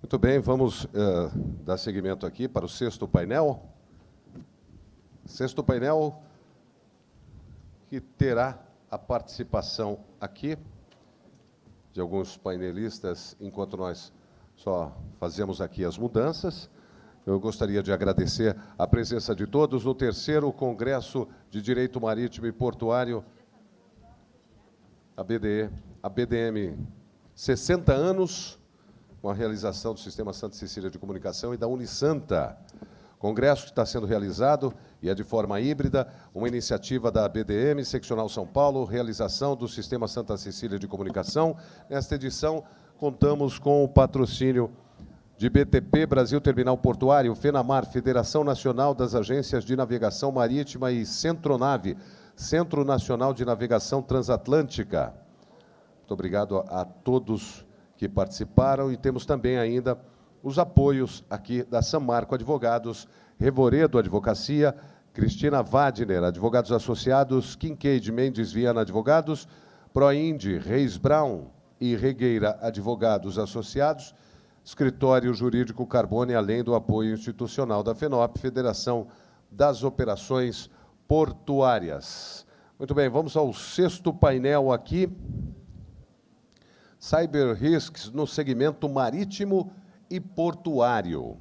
Muito bem, vamos dar seguimento aqui para o sexto painel. Sexto painel que terá a participação aqui de alguns painelistas, enquanto nós só fazemos aqui as mudanças. Eu gostaria de agradecer a presença de todos no terceiro Congresso de Direito Marítimo e Portuário, a BDM 60 anos, com a realização do Sistema Santa Cecília de Comunicação e da Unisanta. Congresso que está sendo realizado, e é de forma híbrida, uma iniciativa da BDM, Seccional São Paulo, realização do Sistema Santa Cecília de Comunicação. Nesta edição, contamos com o patrocínio de BTP, Brasil Terminal Portuário, FENAMAR, Federação Nacional das Agências de Navegação Marítima e Centronave, Centro Nacional de Navegação Transatlântica. Muito obrigado a todos que participaram, e temos também ainda os apoios aqui da São Marco Advogados, Revoredo Advocacia, Cristina Wagner, Advogados Associados, Kincaid Mendes Viana Advogados, Proindi, Reis Brown e Regueira Advogados Associados, Escritório Jurídico Carbone, além do apoio institucional da FENOP, Federação das Operações Portuárias. Muito bem, vamos ao sexto painel aqui. Cyber Risks no segmento marítimo e portuário.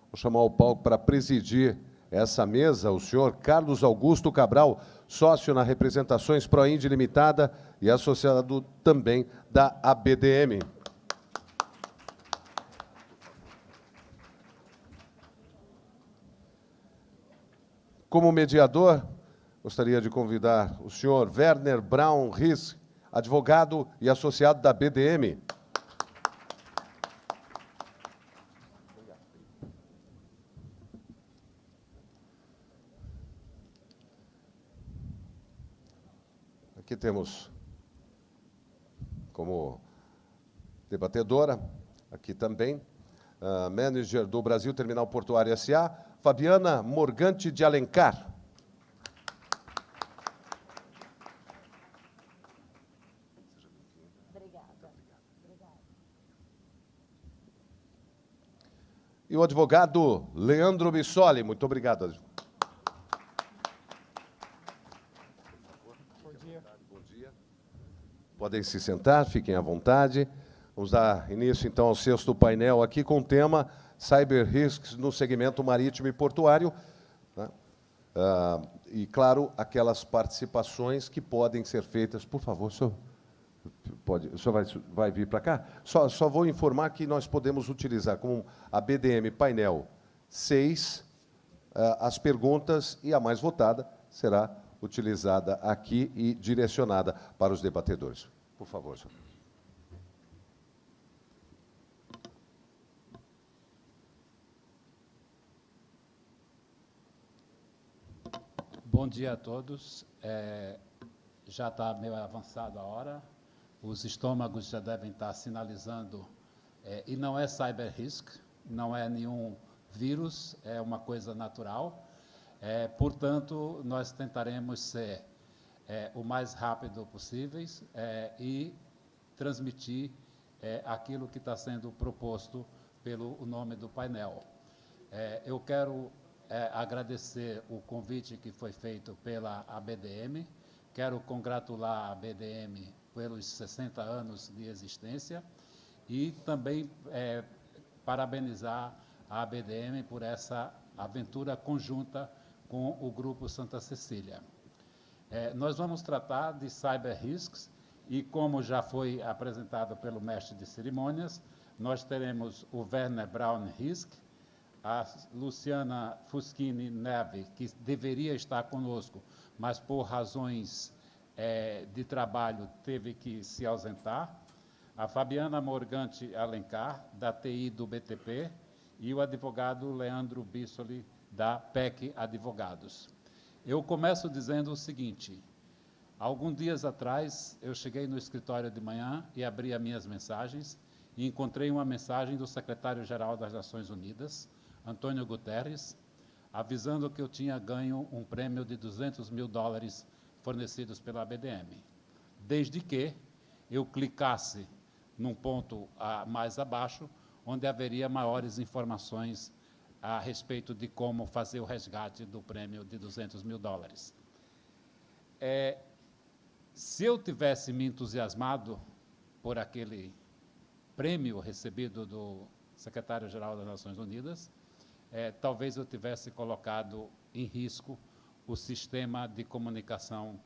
Vou chamar o palco para presidir essa mesa o senhor Carlos Augusto Cabral, sócio na Representações Proindi Limitada e associado também da ABDM. Como mediador, gostaria de convidar o senhor Werner Braun Risk, advogado e associado da BDM. Aqui temos como debatedora, aqui também, manager do Brasil Terminal Portuário S.A., Fabiana Morgante de Alencar. E o advogado Leandro Bissoli. Muito obrigado. Bom dia. Bom dia. Podem se sentar, fiquem à vontade. Vamos dar início, então, ao sexto painel aqui com o tema Cyber Risks no segmento marítimo e portuário. Né? E, claro, aquelas participações que podem ser feitas. Por favor, senhor. O senhor vai vir para cá? Só vou informar que nós podemos utilizar como a BDM painel 6, as perguntas, e a mais votada será utilizada aqui e direcionada para os debatedores. Por favor, senhor. Bom dia a todos. Já está meio avançada a hora. Os estômagos já devem estar sinalizando, e não é cyber risk, não é nenhum vírus, é uma coisa natural. Portanto, nós tentaremos ser o mais rápido possível e transmitir aquilo que está sendo proposto pelo nome do painel. Eu quero agradecer o convite que foi feito pela ABDM, quero congratular a ABDM pelos 60 anos de existência e também parabenizar a ABDM por essa aventura conjunta com o Grupo Santa Cecília. Nós vamos tratar de cyber risks e, como já foi apresentado pelo mestre de cerimônias, nós teremos o Werner Braun Risk, a Luciana Fuschini Neve, que deveria estar conosco, mas por razões de trabalho teve que se ausentar, a Fabiana Morgante Alencar, da TI do BTP, e o advogado Leandro Bissoli, da PEC Advogados. Eu começo dizendo o seguinte: alguns dias atrás, eu cheguei no escritório de manhã e abri as minhas mensagens e encontrei uma mensagem do secretário-geral das Nações Unidas, Antônio Guterres, avisando que eu tinha ganho um prêmio de $200 mil fornecidos pela ABDM, desde que eu clicasse num ponto mais abaixo, onde haveria maiores informações a respeito de como fazer o resgate do prêmio de $200 mil. Se eu tivesse me entusiasmado por aquele prêmio recebido do secretário-geral das Nações Unidas, talvez eu tivesse colocado em risco o sistema de comunicação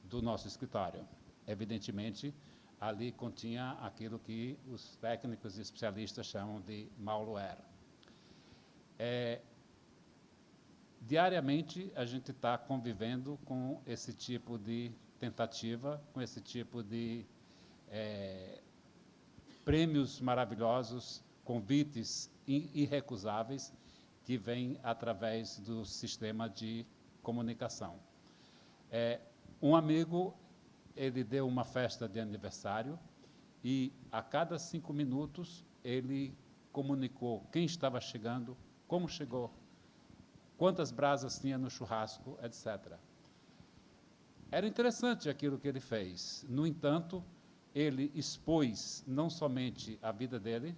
do nosso escritório. Evidentemente, ali continha aquilo que os técnicos e especialistas chamam de malware. Diariamente, a gente está convivendo com esse tipo de tentativa, com esse tipo de prêmios maravilhosos, convites irrecusáveis, que vêm através do sistema de comunicação. Um amigo, ele deu uma festa de aniversário e, a cada 5 minutos, ele comunicou quem estava chegando, como chegou, quantas brasas tinha no churrasco, etc. Era interessante aquilo que ele fez. No entanto, ele expôs não somente a vida dele,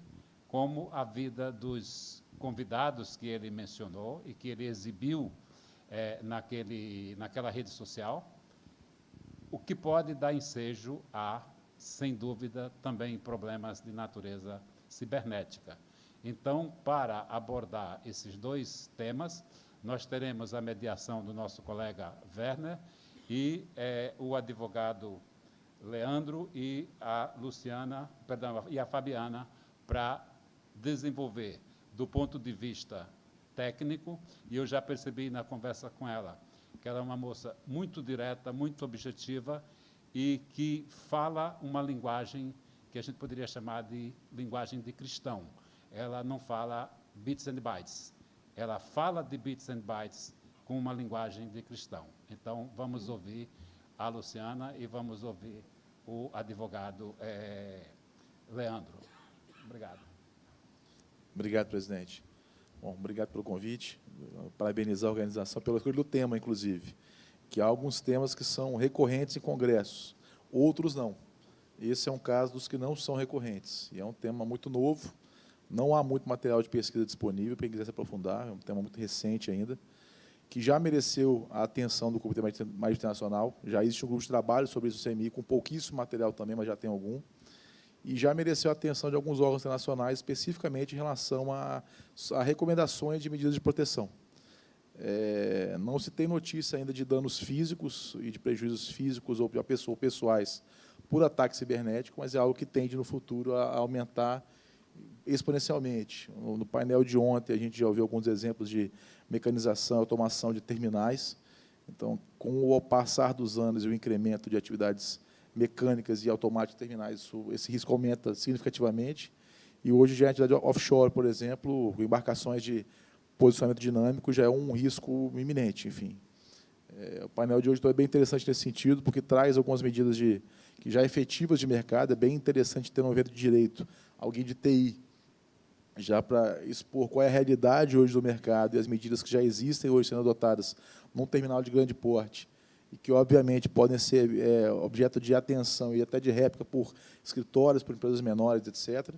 como a vida dos convidados que ele mencionou e que ele exibiu naquela rede social, o que pode dar ensejo a, sem dúvida, também problemas de natureza cibernética. Então, para abordar esses 2 temas, nós teremos a mediação do nosso colega Werner e o advogado Leandro e a Luciana, perdão, e a Fabiana, para desenvolver, do ponto de vista técnico, e eu já percebi na conversa com ela, que ela é uma moça muito direta, muito objetiva, e que fala uma linguagem que a gente poderia chamar de linguagem de cristão. Ela não fala bits and bytes, ela fala de bits and bytes com uma linguagem de cristão. Então, vamos ouvir a Luciana e vamos ouvir o advogado Leandro. Obrigado. Obrigado, presidente. Bom, obrigado pelo convite, parabenizar a organização pela escolha do tema, inclusive, que há alguns temas que são recorrentes em congressos, outros não. Esse é um caso dos que não são recorrentes, e é um tema muito novo, não há muito material de pesquisa disponível para quem quiser se aprofundar, é um tema muito recente ainda, que já mereceu a atenção do Comitê Marítimo Internacional, já existe um grupo de trabalho sobre isso no CMI, com pouquíssimo material também, mas já tem algum, e já mereceu a atenção de alguns órgãos internacionais, especificamente em relação a recomendações de medidas de proteção. Não se tem notícia ainda de danos físicos e de prejuízos físicos ou pessoais por ataque cibernético, mas é algo que tende, no futuro, a aumentar exponencialmente. No painel de ontem, a gente já ouviu alguns exemplos de mecanização e automação de terminais. Então, com o passar dos anos e o incremento de atividades mecânicas e automáticas de terminais, esse risco aumenta significativamente. E hoje, já a atividade offshore, por exemplo, embarcações de posicionamento dinâmico já é um risco iminente, enfim. O painel de hoje é bem interessante nesse sentido, porque traz algumas medidas que já efetivas de mercado. É bem interessante ter no evento de direito alguém de TI, já para expor qual é a realidade hoje do mercado e as medidas que já existem hoje sendo adotadas num terminal de grande porte, e que, obviamente, podem ser objeto de atenção e até de réplica por escritórios, por empresas menores, etc.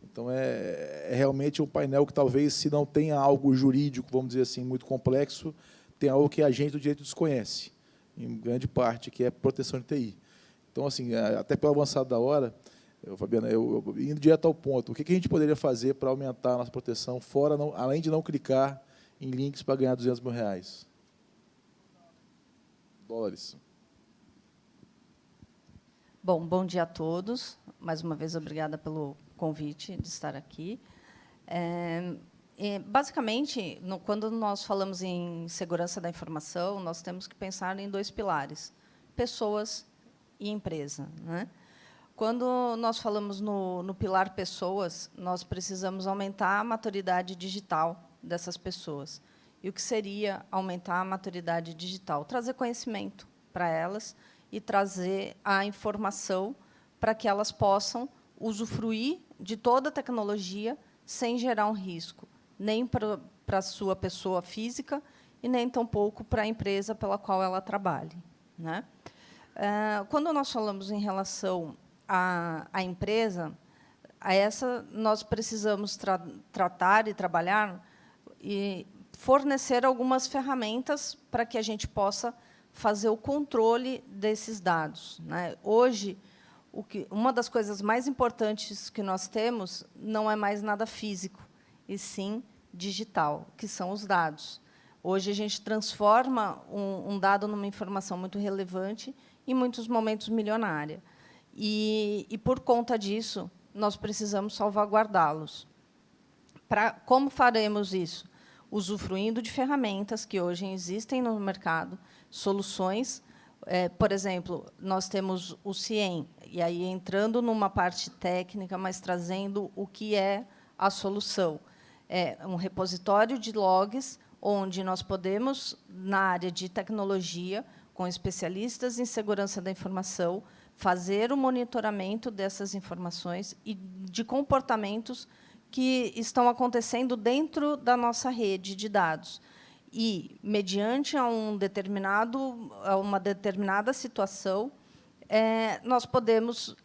Então, é realmente um painel que, talvez, se não tenha algo jurídico, vamos dizer assim, muito complexo, tem algo que a gente do direito desconhece, em grande parte, que é proteção de TI. Então, assim, até pelo avançado da hora, Fabiana, indo direto ao ponto, o que a gente poderia fazer para aumentar a nossa proteção, além de não clicar em links para ganhar $200 mil? Dólares. Bom dia a todos. Mais uma vez, obrigada pelo convite de estar aqui. Basicamente, quando nós falamos em segurança da informação, nós temos que pensar em 2 pilares: pessoas e empresa, né? Quando nós falamos no pilar pessoas, nós precisamos aumentar a maturidade digital dessas pessoas. E o que seria aumentar a maturidade digital? Trazer conhecimento para elas e trazer a informação para que elas possam usufruir de toda a tecnologia sem gerar um risco, nem para a sua pessoa física e nem tampouco para a empresa pela qual ela trabalhe, né? Quando nós falamos em relação à empresa, a essa nós precisamos tratar e trabalhar e fornecer algumas ferramentas para que a gente possa fazer o controle desses dados, né? Hoje, uma das coisas mais importantes que nós temos não é mais nada físico, e sim digital, que são os dados. Hoje, a gente transforma um dado numa informação muito relevante, em muitos momentos milionária. E por conta disso, nós precisamos salvaguardá-los. Como faremos isso? Usufruindo de ferramentas que hoje existem no mercado, soluções. Por exemplo, nós temos o CIEM, e aí entrando numa parte técnica, mas trazendo o que é a solução. É um repositório de logs, onde nós podemos, na área de tecnologia, com especialistas em segurança da informação, fazer o monitoramento dessas informações e de comportamentos que estão acontecendo dentro da nossa rede de dados. E, mediante uma determinada situação, nós podemos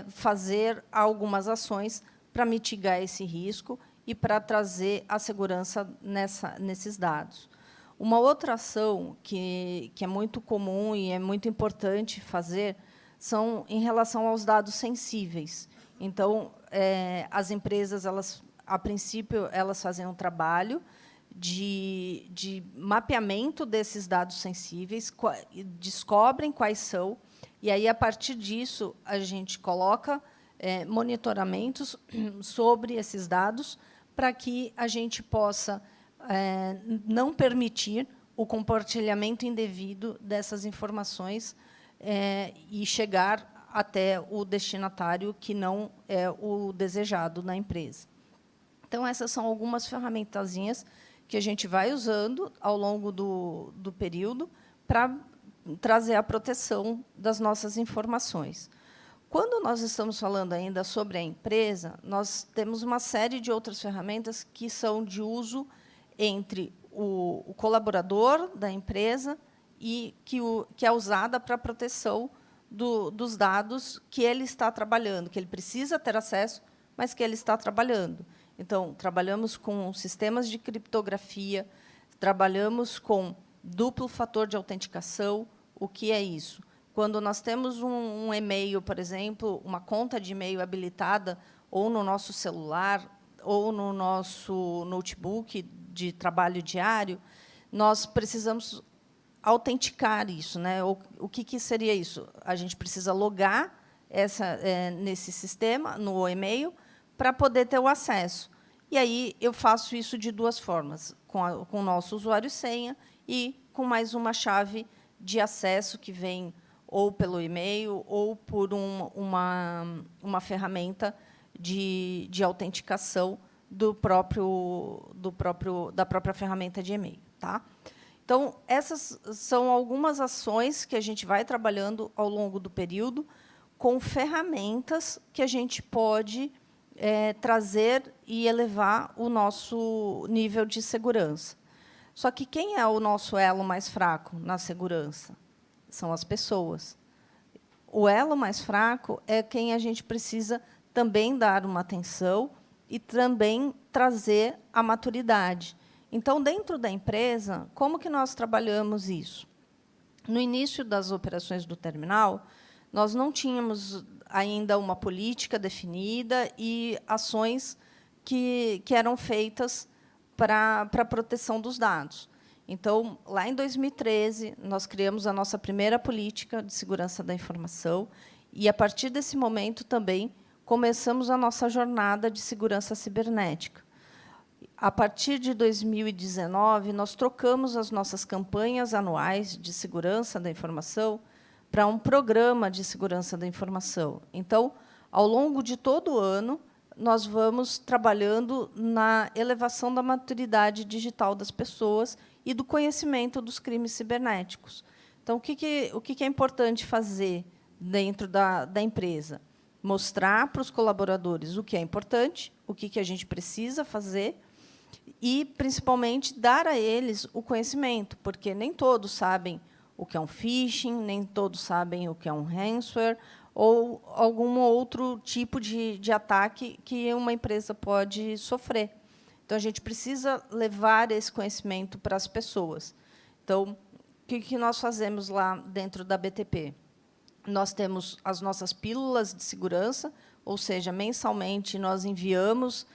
fazer algumas ações para mitigar esse risco e para trazer a segurança nesses dados. Uma outra ação que é muito comum e é muito importante fazer são em relação aos dados sensíveis. Então, as empresas, a princípio, elas fazem um trabalho de mapeamento desses dados sensíveis, descobrem quais são, e aí, a partir disso, a gente coloca monitoramentos sobre esses dados para que a gente possa não permitir o compartilhamento indevido dessas informações e chegar até o destinatário que não é o desejado na empresa. Então, essas são algumas ferramentazinhas que a gente vai usando ao longo do período para trazer a proteção das nossas informações. Quando nós estamos falando ainda sobre a empresa, nós temos uma série de outras ferramentas que são de uso entre o colaborador da empresa e que é usada para a proteção dos dados que ele está trabalhando, que ele precisa ter acesso, mas que ele está trabalhando. Então, trabalhamos com sistemas de criptografia, trabalhamos com duplo fator de autenticação. O que é isso? Quando nós temos um e-mail, por exemplo, uma conta de e-mail habilitada, ou no nosso celular, ou no nosso notebook de trabalho diário, nós precisamos autenticar isso, né? O que seria isso? A gente precisa logar nesse sistema, no e-mail, para poder ter o acesso. E aí eu faço isso de duas formas, com o nosso usuário e senha e com mais uma chave de acesso que vem ou pelo e-mail ou por uma ferramenta de autenticação da própria ferramenta de e-mail. Tá? Então, essas são algumas ações que a gente vai trabalhando ao longo do período com ferramentas que a gente pode trazer e elevar o nosso nível de segurança. Só que quem é o nosso elo mais fraco na segurança? São as pessoas. O elo mais fraco é quem a gente precisa também dar uma atenção e também trazer a maturidade. Então, dentro da empresa, como que nós trabalhamos isso? No início das operações do terminal, nós não tínhamos ainda uma política definida e ações que eram feitas para a proteção dos dados. Então, lá em 2013, nós criamos a nossa primeira política de segurança da informação e, a partir desse momento, também começamos a nossa jornada de segurança cibernética. A partir de 2019, nós trocamos as nossas campanhas anuais de segurança da informação para um programa de segurança da informação. Então, ao longo de todo o ano, nós vamos trabalhando na elevação da maturidade digital das pessoas e do conhecimento dos crimes cibernéticos. Então, o que é importante fazer dentro da empresa? Mostrar para os colaboradores o que é importante, o que a gente precisa fazer e, principalmente, dar a eles o conhecimento, porque nem todos sabem o que é um phishing, nem todos sabem o que é um ransomware, ou algum outro tipo de ataque que uma empresa pode sofrer. Então, a gente precisa levar esse conhecimento para as pessoas. Então, o que nós fazemos lá dentro da BTP? Nós temos as nossas pílulas de segurança, ou seja, mensalmente nós enviamos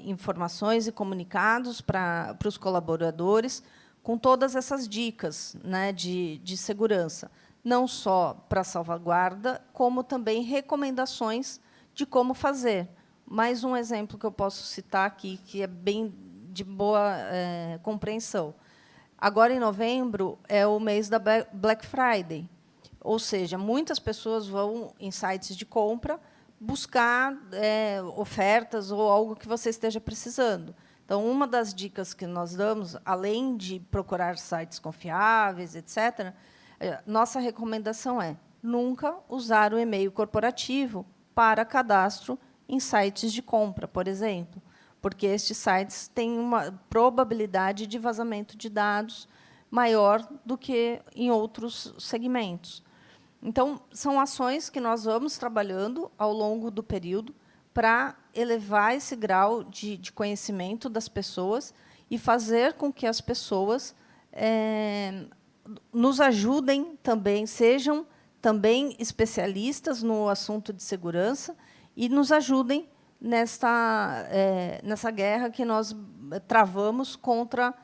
informações e comunicados para os colaboradores com todas essas dicas, né, de segurança, não só para salvaguarda, como também recomendações de como fazer. Mais um exemplo que eu posso citar aqui, que é bem de boa compreensão. Agora, em novembro, é o mês da Black Friday, ou seja, muitas pessoas vão em sites de compra buscar ofertas ou algo que você esteja precisando. Então, uma das dicas que nós damos, além de procurar sites confiáveis, etc., nossa recomendação é nunca usar o e-mail corporativo para cadastro em sites de compra, por exemplo, porque estes sites têm uma probabilidade de vazamento de dados maior do que em outros segmentos. Então, são ações que nós vamos trabalhando ao longo do período para elevar esse grau de conhecimento das pessoas e fazer com que as pessoas nos ajudem também, sejam também especialistas no assunto de segurança e nos ajudem nessa guerra que nós travamos contra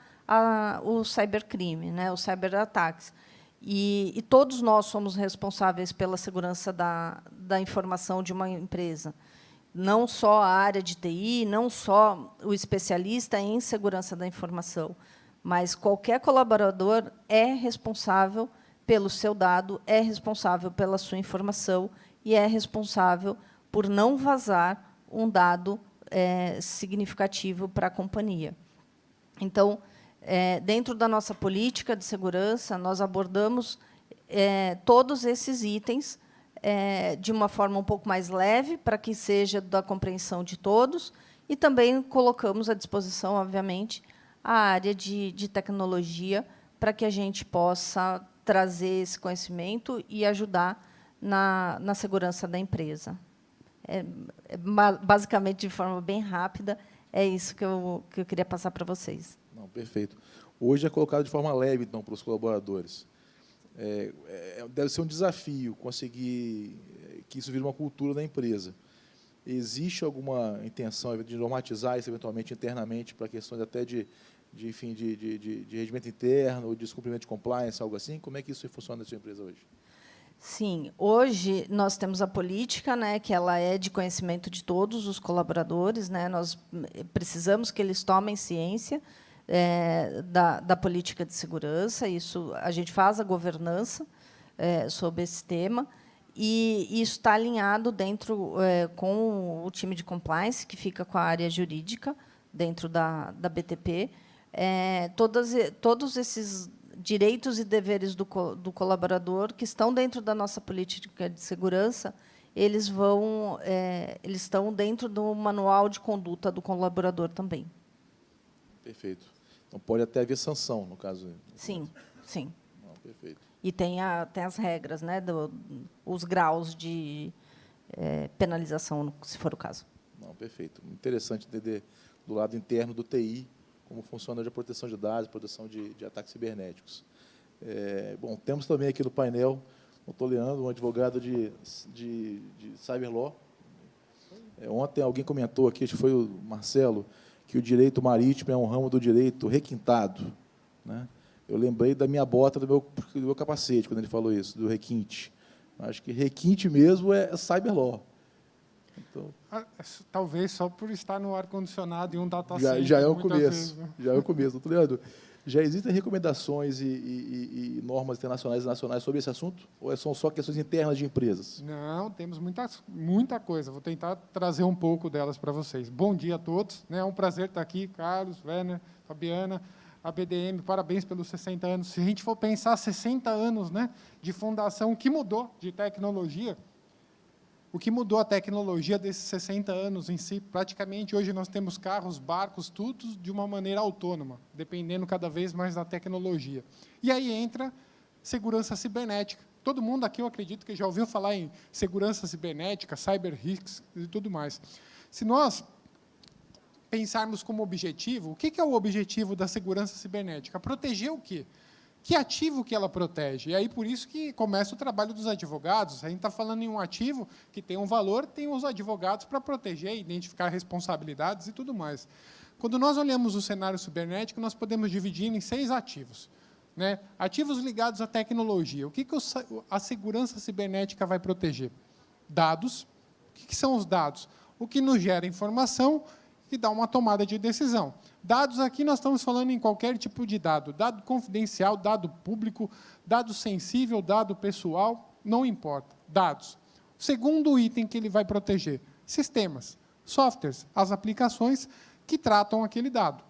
o cybercrime, né, os cyberataques. E todos nós somos responsáveis pela segurança da informação de uma empresa. Não só a área de TI, não só o especialista em segurança da informação, mas qualquer colaborador é responsável pelo seu dado, é responsável pela sua informação e é responsável por não vazar um dado significativo para a companhia. Então, dentro da nossa política de segurança, nós abordamos todos esses itens de uma forma um pouco mais leve, para que seja da compreensão de todos, e também colocamos à disposição, obviamente, a área de tecnologia, para que a gente possa trazer esse conhecimento e ajudar na segurança da empresa. Basicamente, de forma bem rápida, é isso que eu queria passar para vocês. Não, perfeito. Hoje é colocado de forma leve, então, para os colaboradores. Deve ser um desafio conseguir que isso vire uma cultura da empresa. Existe alguma intenção de normatizar isso, eventualmente, internamente, para questões até de regimento interno, ou de descumprimento de compliance, algo assim? Como é que isso funciona na sua empresa hoje? Sim, hoje nós temos a política, né, que ela é de conhecimento de todos os colaboradores, né, nós precisamos que eles tomem ciência da política de segurança, isso a gente faz a governança sobre esse tema, e isso está alinhado dentro com o time de compliance, que fica com a área jurídica, dentro da BTP. Todos esses direitos e deveres do colaborador que estão dentro da nossa política de segurança, eles estão dentro do manual de conduta do colaborador também. Perfeito. Então, pode até haver sanção, no caso. Sim, sim. Não, perfeito. E tem as regras, né, os graus de penalização, se for o caso. Não, perfeito. Interessante entender do lado interno do TI como funciona a proteção de dados, proteção de ataques cibernéticos. Bom, temos também aqui no painel o Dr. Leandro, um advogado de cyberlaw. Ontem alguém comentou aqui, acho que foi o Marcelo, que o direito marítimo é um ramo do direito requintado, né? Eu lembrei da minha bota, do meu capacete, quando ele falou isso, do requinte. Acho que requinte mesmo é cyberlaw. Então, talvez só por estar no ar-condicionado e um data center. Já é o começo. Vezes, né? Já é o começo. Doutor Leandro, já existem recomendações e normas internacionais e nacionais sobre esse assunto? Ou são só questões internas de empresas? Não, temos muita coisa. Vou tentar trazer um pouco delas para vocês. Bom dia a todos. É um prazer estar aqui, Carlos, Werner, Fabiana, a BDM, parabéns pelos 60 anos. Se a gente for pensar 60 anos, né, de fundação, o que mudou de tecnologia? O que mudou a tecnologia desses 60 anos em si? Praticamente, hoje, nós temos carros, barcos, tudo de uma maneira autônoma, dependendo cada vez mais da tecnologia. E aí entra segurança cibernética, Todo mundo aqui, eu acredito, que já ouviu falar em segurança cibernética, cyber risks e tudo mais. Se nós pensarmos como objetivo, o que é o objetivo da segurança cibernética? Proteger o quê? Que ativo que ela protege? E aí, por isso que começa o trabalho dos advogados. A gente está falando em um ativo que tem um valor, tem os advogados para proteger, identificar responsabilidades e tudo mais. Quando nós olhamos o cenário cibernético, nós podemos dividir em 6 ativos. Né? Ativos ligados à tecnologia. O que a segurança cibernética vai proteger? Dados. O que são os dados? O que nos gera informação e dá uma tomada de decisão. Dados aqui nós estamos falando em qualquer tipo de dado. Dado confidencial, dado público, dado sensível, dado pessoal, não importa. Dados. O segundo item que ele vai proteger, sistemas, softwares, as aplicações que tratam aquele dado.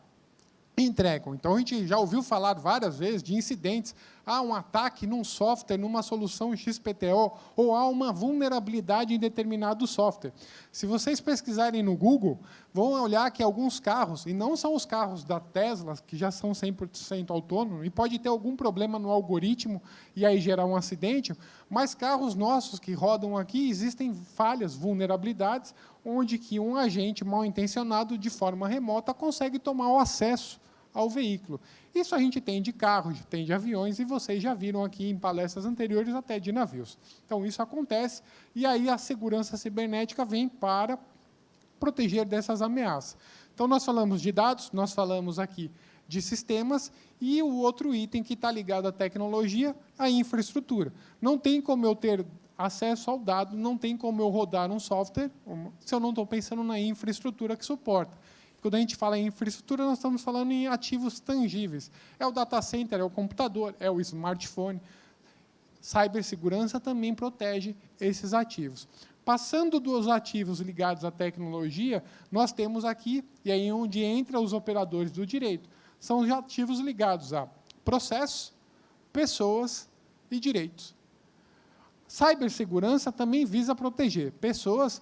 Entregam. Então, a gente já ouviu falar várias vezes de incidentes. Há um ataque num software, numa solução XPTO, ou há uma vulnerabilidade em determinado software. Se vocês pesquisarem no Google, vão olhar que alguns carros, e não são os carros da Tesla, que já são 100% autônomos, e pode ter algum problema no algoritmo e aí gerar um acidente, mas carros nossos que rodam aqui, existem falhas, vulnerabilidades, onde que um agente mal intencionado, de forma remota, consegue tomar o acesso ao veículo. Isso a gente tem de carros, tem de aviões, e vocês já viram aqui em palestras anteriores até de navios. Então, isso acontece, e aí a segurança cibernética vem para proteger dessas ameaças. Então, nós falamos de dados, nós falamos aqui de sistemas, e o outro item que está ligado à tecnologia, a infraestrutura. Não tem como eu ter acesso ao dado, não tem como eu rodar um software se eu não estou pensando na infraestrutura que suporta. Quando a gente fala em infraestrutura, nós estamos falando em ativos tangíveis. É o data center, é o computador, é o smartphone. Cibersegurança também protege esses ativos. Passando dos ativos ligados à tecnologia, nós temos aqui, e aí onde entra os operadores do direito, são os ativos ligados a processos, pessoas e direitos. Cibersegurança também visa proteger pessoas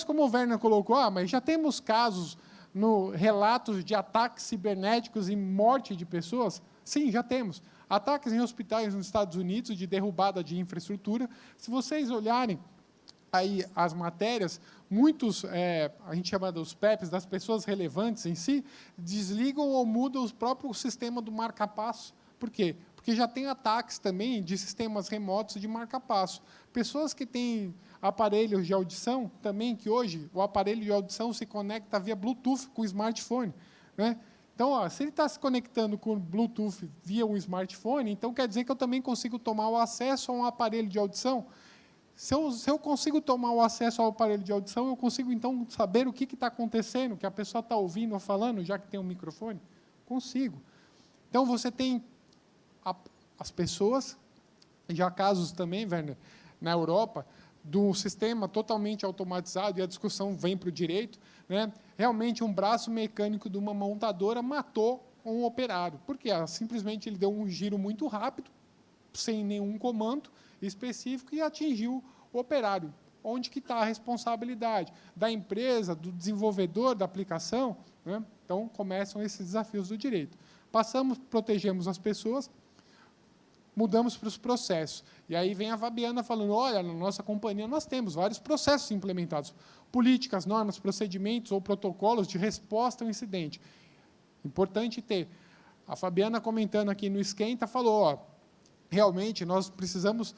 como o Werner colocou, mas já temos casos no relatos de ataques cibernéticos e morte de pessoas? Sim, já temos. Ataques em hospitais nos Estados Unidos, de derrubada de infraestrutura. Se vocês olharem aí as matérias, muitos, a gente chama dos PEPs, das pessoas relevantes em si, desligam ou mudam o próprio sistema do marca-passo. Por quê? Porque já tem ataques também de sistemas remotos de marca-passo. Pessoas que têm aparelhos de audição, também, que hoje o aparelho de audição se conecta via Bluetooth com o smartphone. Né? Então, se ele está se conectando com o Bluetooth via um smartphone, então quer dizer que eu também consigo tomar o acesso a um aparelho de audição. Se eu consigo tomar o acesso ao aparelho de audição, eu consigo, então, saber o que está acontecendo, que a pessoa está ouvindo ou falando, já que tem um microfone? Consigo. Então, você tem as pessoas, já há casos também, Werner, na Europa, do sistema totalmente automatizado, e a discussão vem para o direito, né? Realmente um braço mecânico de uma montadora matou um operário, porque simplesmente ele deu um giro muito rápido, sem nenhum comando específico, e atingiu o operário. Onde que está a responsabilidade? Da empresa, do desenvolvedor da aplicação? Né? Então, começam esses desafios do direito. Protegemos as pessoas, mudamos para os processos. E aí vem a Fabiana falando, olha, na nossa companhia nós temos vários processos implementados, políticas, normas, procedimentos ou protocolos de resposta ao incidente. Importante ter. A Fabiana, comentando aqui no Esquenta, falou, realmente nós precisamos,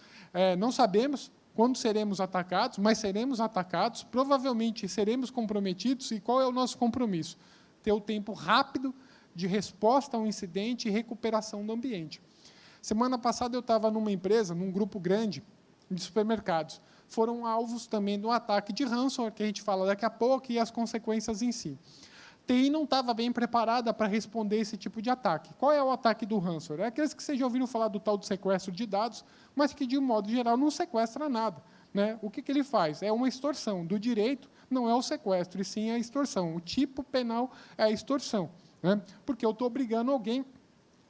não sabemos quando seremos atacados, mas seremos atacados, provavelmente seremos comprometidos, e qual é o nosso compromisso? Ter o tempo rápido de resposta ao incidente e recuperação do ambiente. Semana passada eu estava numa empresa, num grupo grande de supermercados. Foram alvos também do ataque de ransomware, que a gente fala daqui a pouco, e as consequências em si. TI não estava bem preparada para responder esse tipo de ataque. Qual é o ataque do ransomware? É aqueles que vocês já ouviram falar do tal do sequestro de dados, mas que, de um modo geral, não sequestra nada. Né? O que ele faz? É uma extorsão. Do direito, não é o sequestro, e sim a extorsão. O tipo penal é a extorsão. Né? Porque eu estou obrigando alguém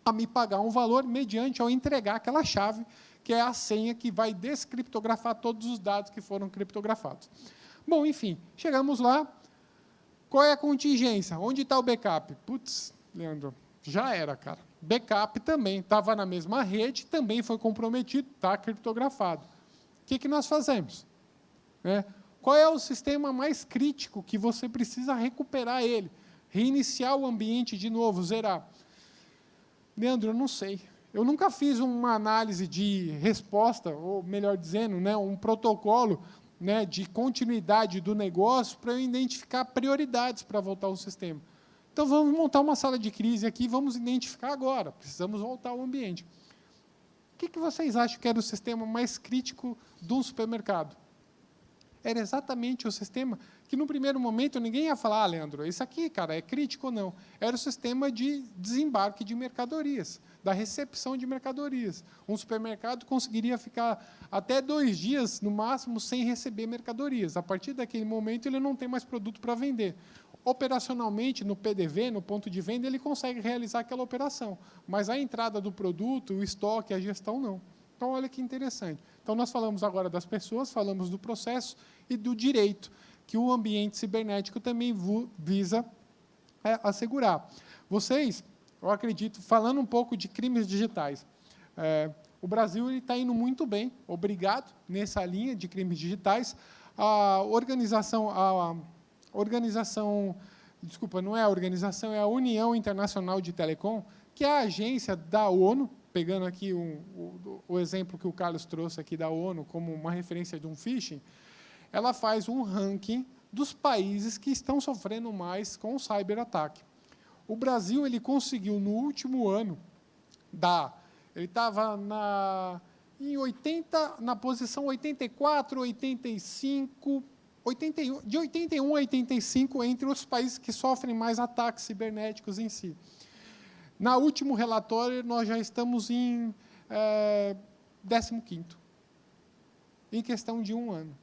a me pagar um valor mediante ao entregar aquela chave, que é a senha que vai descriptografar todos os dados que foram criptografados. Bom, enfim, chegamos lá. Qual é a contingência? Onde está o backup? Putz, Leandro, já era, cara. Backup também estava na mesma rede, também foi comprometido, está criptografado. O que nós fazemos? Qual é o sistema mais crítico que você precisa recuperar ele? Reiniciar o ambiente de novo, zerar. Leandro, eu não sei. Eu nunca fiz uma análise de resposta, ou melhor dizendo, um protocolo de continuidade do negócio para eu identificar prioridades para voltar ao sistema. Então, vamos montar uma sala de crise aqui, vamos identificar agora, precisamos voltar ao ambiente. O que vocês acham que era o sistema mais crítico de um supermercado? Era exatamente o sistema que, no primeiro momento, ninguém ia falar, Leandro, isso aqui, cara, é crítico ou não? Era o sistema de desembarque de mercadorias, da recepção de mercadorias. Um supermercado conseguiria ficar até 2 dias, no máximo, sem receber mercadorias. A partir daquele momento, ele não tem mais produto para vender. Operacionalmente, no PDV, no ponto de venda, ele consegue realizar aquela operação, mas a entrada do produto, o estoque, a gestão, não. Então, olha que interessante. Então, nós falamos agora das pessoas, falamos do processo e do direito, que o ambiente cibernético também visa assegurar. Vocês, eu acredito, falando um pouco de crimes digitais, o Brasil está indo muito bem, obrigado, nessa linha de crimes digitais. A desculpa, não é a organização, é a União Internacional de Telecom, que é a agência da ONU, pegando aqui o exemplo que o Carlos trouxe aqui da ONU como uma referência de um phishing, ela faz um ranking dos países que estão sofrendo mais com o cyberataque. O Brasil conseguiu, no último ano, ele estava na posição 84, 85, de 81 a 85 entre os países que sofrem mais ataques cibernéticos em si. No último relatório, nós já estamos em 15º, em questão de 1 ano.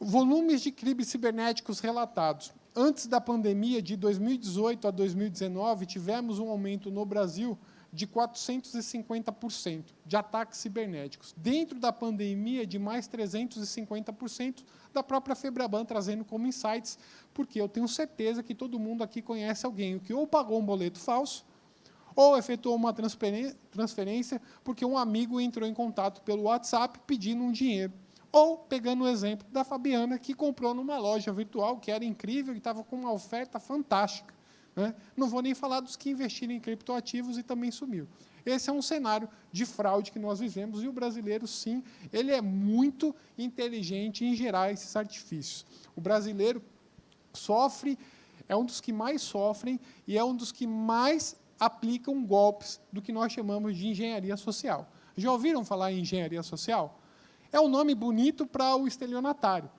Volumes de crimes cibernéticos relatados. Antes da pandemia, de 2018 a 2019, tivemos um aumento no Brasil de 450% de ataques cibernéticos. Dentro da pandemia, de mais 350% da própria Febraban, trazendo como insights, porque eu tenho certeza que todo mundo aqui conhece alguém que ou pagou um boleto falso, ou efetuou uma transferência porque um amigo entrou em contato pelo WhatsApp pedindo um dinheiro. Ou, pegando o exemplo da Fabiana, que comprou numa loja virtual, que era incrível e estava com uma oferta fantástica. Não vou nem falar dos que investiram em criptoativos e também sumiu. Esse é um cenário de fraude que nós vivemos, e o brasileiro, sim, ele é muito inteligente em gerar esses artifícios. O brasileiro sofre, é um dos que mais sofrem e é um dos que mais aplicam golpes do que nós chamamos de engenharia social. Já ouviram falar em engenharia social? É um nome bonito para o estelionatário,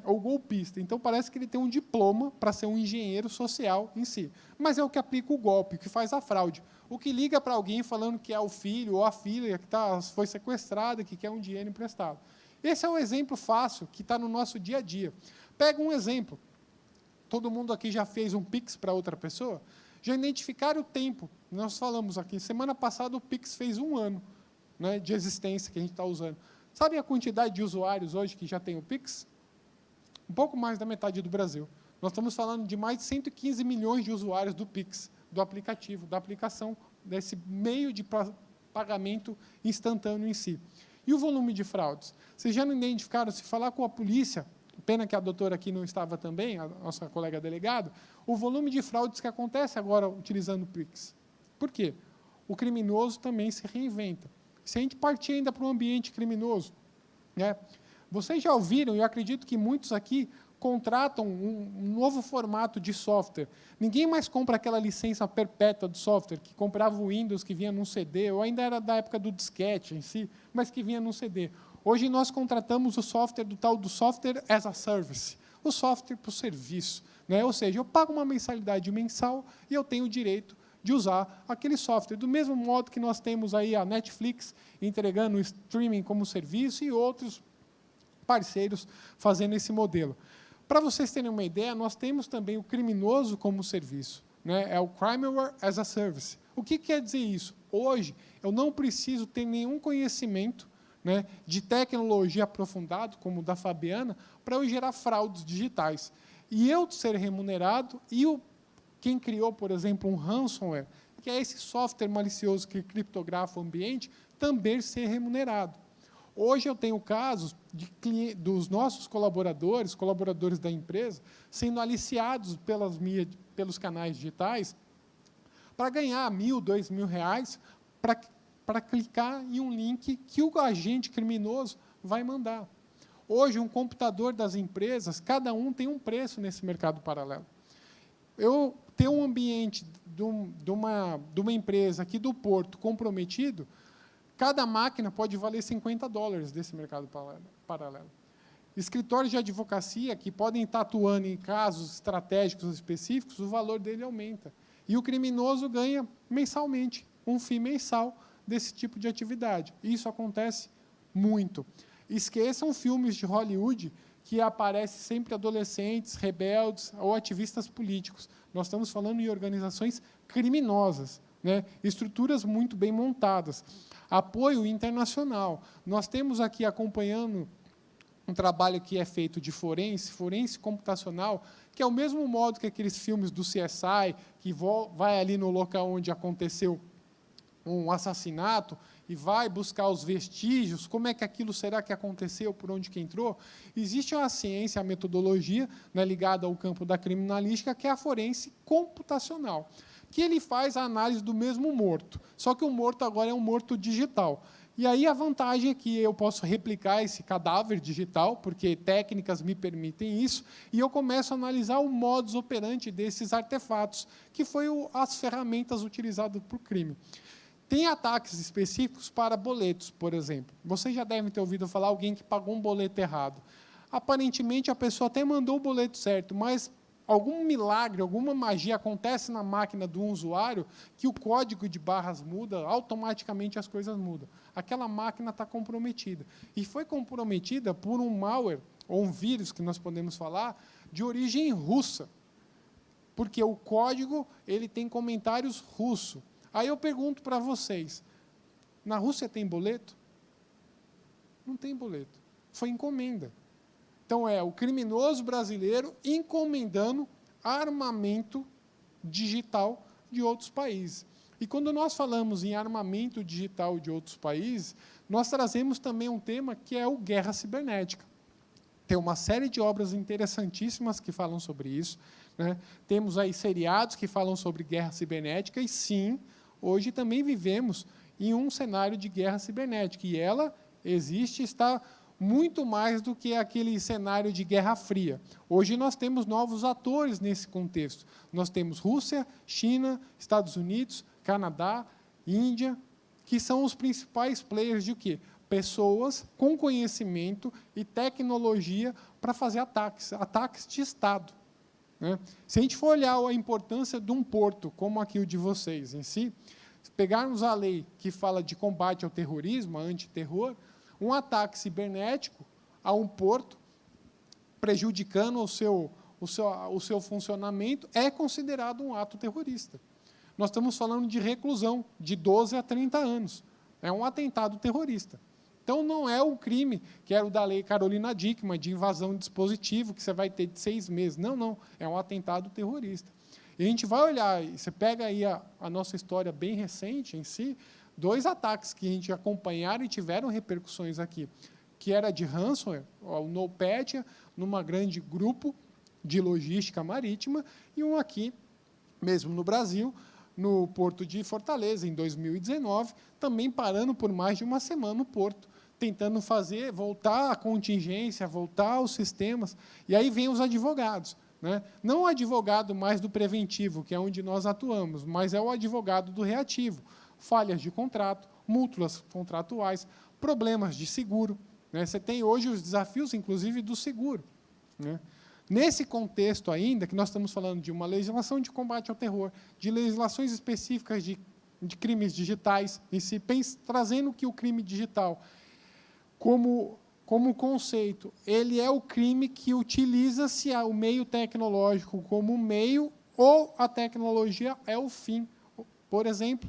ou golpista. Então, parece que ele tem um diploma para ser um engenheiro social em si. Mas é o que aplica o golpe, o que faz a fraude. O que liga para alguém falando que é o filho ou a filha que foi sequestrada, que quer um dinheiro emprestado. Esse é um exemplo fácil, que está no nosso dia a dia. Pega um exemplo. Todo mundo aqui já fez um Pix para outra pessoa? Já identificaram o tempo? Nós falamos aqui, semana passada o Pix fez 1 ano de existência que a gente está usando. Sabe a quantidade de usuários hoje que já tem o Pix? Um pouco mais da metade do Brasil. Nós estamos falando de mais de 115 milhões de usuários do Pix, do aplicativo, da aplicação, desse meio de pagamento instantâneo em si. E o volume de fraudes? Vocês já não identificaram, se falar com a polícia, pena que a doutora aqui não estava também, a nossa colega delegada, o volume de fraudes que acontece agora utilizando o Pix. Por quê? O criminoso também se reinventa. Se a gente partir ainda para um ambiente criminoso, vocês já ouviram, e eu acredito que muitos aqui contratam um novo formato de software. Ninguém mais compra aquela licença perpétua do software, que comprava o Windows, que vinha num CD, ou ainda era da época do disquete em si, mas que vinha num CD. Hoje nós contratamos o software do tal do Software as a Service, o software para o serviço. Ou seja, eu pago uma mensalidade mensal e eu tenho o direito de usar aquele software, do mesmo modo que nós temos aí a Netflix entregando o streaming como serviço e outros parceiros fazendo esse modelo. Para vocês terem uma ideia, nós temos também o criminoso como serviço. É o Crimeware as a Service. O que quer dizer isso? Hoje, eu não preciso ter nenhum conhecimento de tecnologia aprofundado, como o da Fabiana, para eu gerar fraudes digitais. E eu ser remunerado e quem criou, por exemplo, um ransomware, que é esse software malicioso que criptografa o ambiente, também ser remunerado. Hoje eu tenho casos dos nossos colaboradores da empresa, sendo aliciados pelos canais digitais para ganhar R$1.000, R$2.000 para clicar em um link que o agente criminoso vai mandar. Hoje, um computador das empresas, cada um tem um preço nesse mercado paralelo. Eu ter um ambiente de uma empresa aqui do Porto comprometido, cada máquina pode valer $50 desse mercado paralelo. Escritórios de advocacia que podem estar atuando em casos estratégicos específicos, o valor dele aumenta. E o criminoso ganha mensalmente, um FII mensal desse tipo de atividade. Isso acontece muito. Esqueçam filmes de Hollywood que aparecem sempre adolescentes, rebeldes ou ativistas políticos. Nós estamos falando em organizações criminosas, né? Estruturas muito bem montadas. Apoio internacional. Nós temos aqui acompanhando um trabalho que é feito de forense computacional, que é o mesmo modo que aqueles filmes do CSI, que vai ali no local onde aconteceu um assassinato e vai buscar os vestígios, como é que aquilo será que aconteceu, por onde que entrou. Existe uma ciência, a metodologia, né, ligada ao campo da criminalística, que é a forense computacional, que ele faz a análise do mesmo morto, só que o morto agora é um morto digital. E aí a vantagem é que eu posso replicar esse cadáver digital, porque técnicas me permitem isso, e eu começo a analisar o modus operandi desses artefatos, que foi as ferramentas utilizadas para o crime. Tem ataques específicos para boletos, por exemplo. Vocês já devem ter ouvido falar alguém que pagou um boleto errado. Aparentemente, a pessoa até mandou o boleto certo, mas algum milagre, alguma magia acontece na máquina do usuário que o código de barras muda, automaticamente as coisas mudam. Aquela máquina está comprometida. E foi comprometida por um malware, ou um vírus, que nós podemos falar, de origem russa. Porque o código ele tem comentários russos. Aí eu pergunto para vocês, na Rússia tem boleto? Não tem boleto. Foi encomenda. Então, é o criminoso brasileiro encomendando armamento digital de outros países. E quando nós falamos em armamento digital de outros países, nós trazemos também um tema que é o guerra cibernética. Tem uma série de obras interessantíssimas que falam sobre isso, né? Temos aí seriados que falam sobre guerra cibernética, e sim, hoje também vivemos em um cenário de guerra cibernética, e ela existe, está muito mais do que aquele cenário de Guerra Fria. Hoje nós temos novos atores nesse contexto. Nós temos Rússia, China, Estados Unidos, Canadá, Índia, que são os principais players de o quê? Pessoas com conhecimento e tecnologia para fazer ataques de Estado, né? Se a gente for olhar a importância de um porto, como aqui o de vocês em si, se pegarmos a lei que fala de combate ao terrorismo, a antiterror, um ataque cibernético a um porto, prejudicando o seu funcionamento, é considerado um ato terrorista. Nós estamos falando de reclusão de 12 a 30 anos. É um atentado terrorista. Então, não é o crime que era o da lei Carolina Dickmann, de invasão de dispositivo, que você vai ter de 6 meses. Não, não. É um atentado terrorista. E a gente vai olhar, você pega aí a nossa história bem recente em si, 2 ataques que a gente acompanharam e tiveram repercussões aqui, que era de ransomware, o NotPetya, numa grande grupo de logística marítima, e um aqui, mesmo no Brasil, no Porto de Fortaleza, em 2019, também parando por mais de uma semana no porto, tentando voltar a contingência, voltar os sistemas, e aí vem os advogados, né? Não o advogado mais do preventivo, que é onde nós atuamos, mas é o advogado do reativo. Falhas de contrato, mútuas contratuais, problemas de seguro, né? Você tem hoje os desafios, inclusive, do seguro, né? Nesse contexto ainda, que nós estamos falando de uma legislação de combate ao terror, de legislações específicas de crimes digitais, em si, trazendo que o crime digital, como conceito, ele é o crime que utiliza-se o meio tecnológico como meio, ou a tecnologia é o fim. Por exemplo,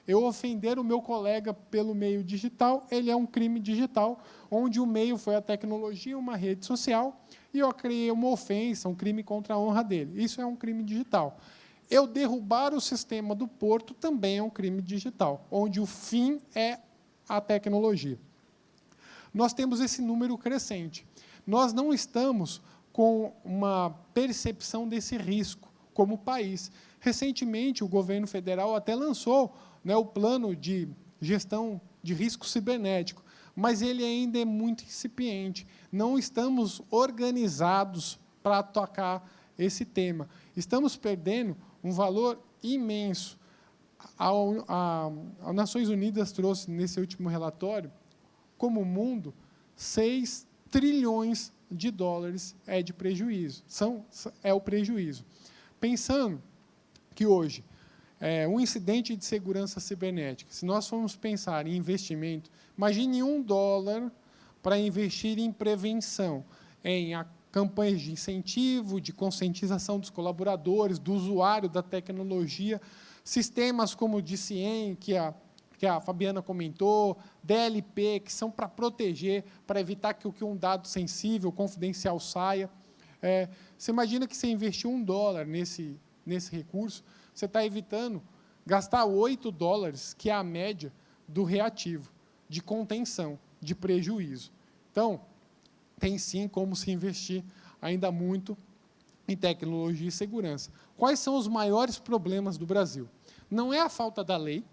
eu ofender o meu colega pelo meio digital, ele é um crime digital, onde o meio foi a tecnologia, uma rede social, e eu criei uma ofensa, um crime contra a honra dele. Isso é um crime digital. Eu derrubar o sistema do porto também é um crime digital, onde o fim é a tecnologia. Nós temos esse número crescente. Nós não estamos com uma percepção desse risco como país. Recentemente, o governo federal até lançou, né, o plano de gestão de risco cibernético, mas ele ainda é muito incipiente. Não estamos organizados para atacar esse tema. Estamos perdendo um valor imenso. A Nações Unidas trouxe, nesse último relatório, como mundo, 6 trilhões de dólares é de prejuízo. É o prejuízo. Pensando que hoje, um incidente de segurança cibernética, se nós formos pensar em investimento, imagine $1 para investir em prevenção, em campanhas de incentivo, de conscientização dos colaboradores, do usuário da tecnologia, sistemas como o DCIEM, que a Fabiana comentou, DLP, que são para proteger, para evitar que um dado sensível, confidencial, saia. Você imagina que você investiu $1 nesse recurso, você está evitando gastar $8, que é a média do reativo, de contenção, de prejuízo. Então, tem sim como se investir ainda muito em tecnologia e segurança. Quais são os maiores problemas do Brasil? Não é a falta da lei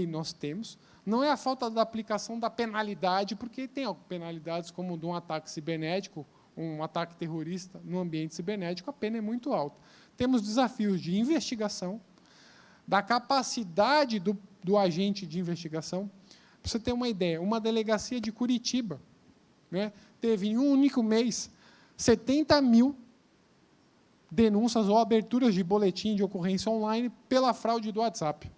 nós temos, não é a falta da aplicação da penalidade, porque tem penalidades como de um ataque cibernético, um ataque terrorista no ambiente cibernético, a pena é muito alta. Temos desafios de investigação, da capacidade do agente de investigação. Para você ter uma ideia, uma delegacia de Curitiba, né, teve, em um único mês, 70 mil denúncias ou aberturas de boletim de ocorrência online pela fraude do WhatsApp.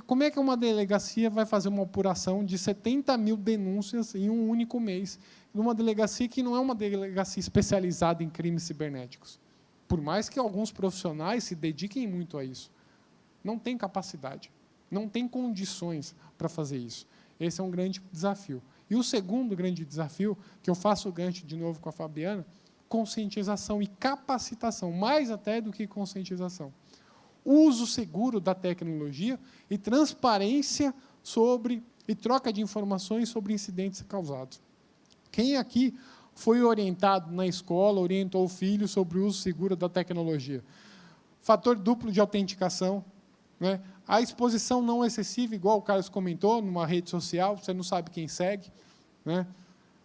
Como é que uma delegacia vai fazer uma apuração de 70 mil denúncias em um único mês, numa delegacia que não é uma delegacia especializada em crimes cibernéticos? Por mais que alguns profissionais se dediquem muito a isso, não tem capacidade, não tem condições para fazer isso. Esse é um grande desafio. E o segundo grande desafio, que eu faço o gancho de novo com a Fabiana, conscientização e capacitação, mais até do que conscientização. Uso seguro da tecnologia e transparência e troca de informações sobre incidentes causados. Quem aqui foi orientado na escola, orientou o filho sobre o uso seguro da tecnologia? Fator duplo de autenticação, né? A exposição não excessiva, igual o Carlos comentou, numa rede social, você não sabe quem segue, né?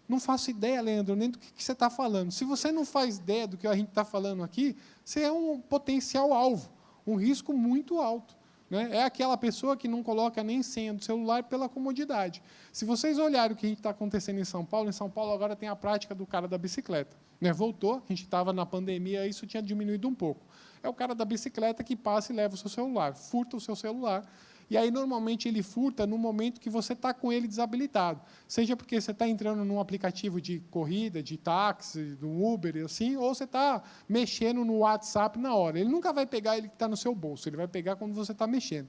Não faço ideia, Leandro, nem do que você está falando. Se você não faz ideia do que a gente está falando aqui, você é um potencial alvo, um risco muito alto, né? É aquela pessoa que não coloca nem senha do celular pela comodidade. Se vocês olharem o que está acontecendo em São Paulo agora tem a prática do cara da bicicleta, né? Voltou, a gente estava na pandemia, isso tinha diminuído um pouco. É o cara da bicicleta que passa e leva o seu celular, furta o seu celular, e aí, normalmente, ele furta no momento que você está com ele desabilitado. Seja porque você está entrando num aplicativo de corrida, de táxi, do Uber, assim, ou você está mexendo no WhatsApp na hora. Ele nunca vai pegar ele que está no seu bolso, ele vai pegar quando você está mexendo.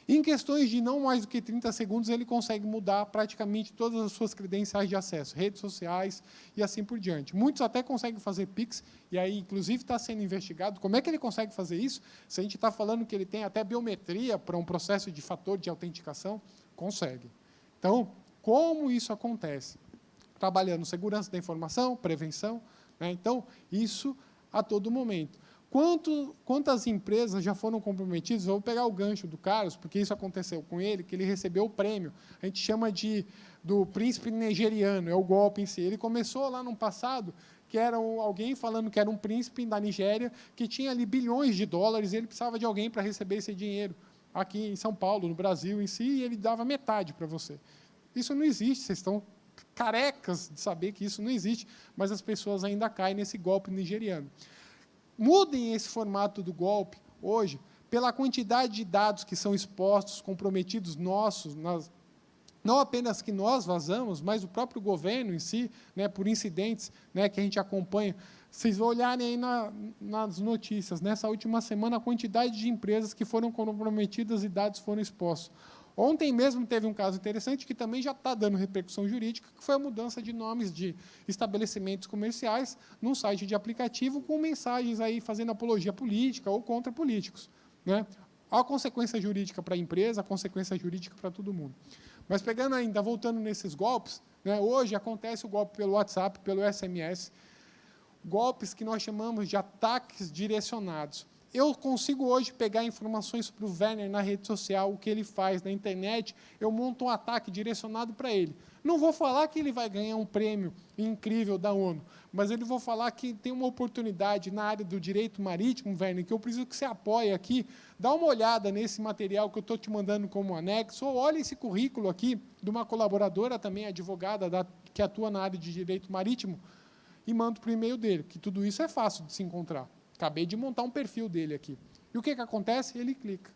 Em questões de não mais do que 30 segundos, ele consegue mudar praticamente todas as suas credenciais de acesso, redes sociais e assim por diante. Muitos até conseguem fazer Pix, e aí, inclusive, está sendo investigado. Como é que ele consegue fazer isso? Se a gente está falando que ele tem até biometria para um processo de fator de autenticação, consegue. Então, como isso acontece? Trabalhando segurança da informação, prevenção, né? Então, isso a todo momento. Quantas empresas já foram comprometidas? Eu vou pegar o gancho do Carlos, porque isso aconteceu com ele, que ele recebeu o prêmio. A gente chama do príncipe nigeriano, é o golpe em si. Ele começou lá no passado, que era alguém falando que era um príncipe da Nigéria, que tinha ali bilhões de dólares, e ele precisava de alguém para receber esse dinheiro aqui em São Paulo, no Brasil em si, e ele dava metade para você. Isso não existe, vocês estão carecas de saber que isso não existe, mas as pessoas ainda caem nesse golpe nigeriano. Mudem esse formato do golpe hoje pela quantidade de dados que são expostos, comprometidos nossos, não apenas que nós vazamos, mas o próprio governo em si, né, por incidentes, né, que a gente acompanha. Vocês olharem aí nas notícias, nessa última semana, a quantidade de empresas que foram comprometidas e dados foram expostos. Ontem mesmo teve um caso interessante que também já está dando repercussão jurídica, que foi a mudança de nomes de estabelecimentos comerciais num site de aplicativo com mensagens aí fazendo apologia política ou contra políticos, né? Há consequência jurídica para a empresa, a consequência jurídica para todo mundo. Mas pegando ainda, voltando nesses golpes, né, hoje acontece o golpe pelo WhatsApp, pelo SMS, golpes que nós chamamos de ataques direcionados. Eu consigo hoje pegar informações sobre o Werner na rede social, o que ele faz na internet, eu monto um ataque direcionado para ele. Não vou falar que ele vai ganhar um prêmio incrível da ONU, mas ele vou falar que tem uma oportunidade na área do direito marítimo, Werner, que eu preciso que você apoie aqui. Dá uma olhada nesse material que eu estou te mandando como anexo, ou olha esse currículo aqui de uma colaboradora também, advogada, que atua na área de direito marítimo, e mando para o e-mail dele, que tudo isso é fácil de se encontrar. Acabei de montar um perfil dele aqui. E o que acontece? Ele clica.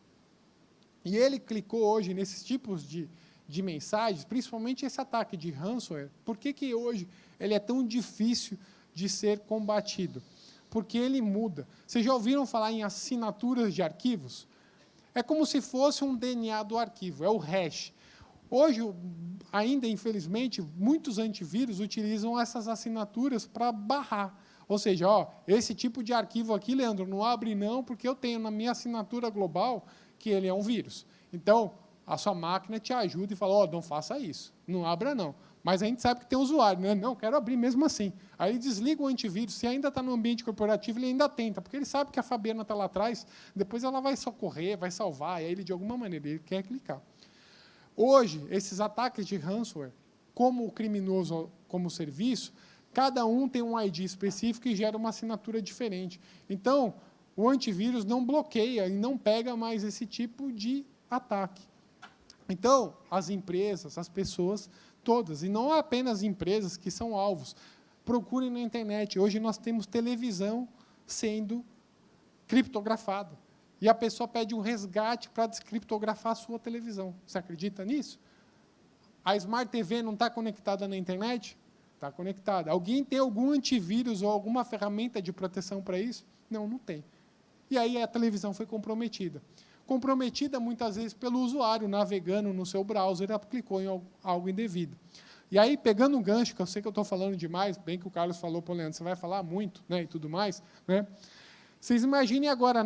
E ele clicou hoje nesses tipos de mensagens, principalmente esse ataque de ransomware. Por que hoje ele é tão difícil de ser combatido? Porque ele muda. Vocês já ouviram falar em assinaturas de arquivos? É como se fosse um DNA do arquivo, é o hash. Hoje, ainda, infelizmente, muitos antivírus utilizam essas assinaturas para barrar. Ou seja, ó, esse tipo de arquivo aqui, Leandro, não abre não, porque eu tenho na minha assinatura global que ele é um vírus. Então, a sua máquina te ajuda e fala, ó, não faça isso, não abra não. Mas a gente sabe que tem usuário, né? Não, quero abrir mesmo assim. Aí ele desliga o antivírus, se ainda está no ambiente corporativo, ele ainda tenta, porque ele sabe que a Fabiana está lá atrás, depois ela vai socorrer, vai salvar, e aí ele, de alguma maneira, ele quer clicar. Hoje, esses ataques de ransomware, como o criminoso como serviço, cada um tem um ID específico e gera uma assinatura diferente. Então, o antivírus não bloqueia e não pega mais esse tipo de ataque. Então, as empresas, as pessoas todas, e não apenas empresas que são alvos, procurem na internet. Hoje nós temos televisão sendo criptografada. E a pessoa pede um resgate para descriptografar a sua televisão. Você acredita nisso? A Smart TV não está conectada na internet? Está conectada. Alguém tem algum antivírus ou alguma ferramenta de proteção para isso? Não, não tem. E aí a televisão foi comprometida. Comprometida, muitas vezes, pelo usuário navegando no seu browser, clicou em algo indevido. E aí, pegando um gancho, que eu sei que eu estou falando demais, bem que o Carlos falou, pô, Leandro, você vai falar muito, né, e tudo mais, né? Vocês imaginem agora,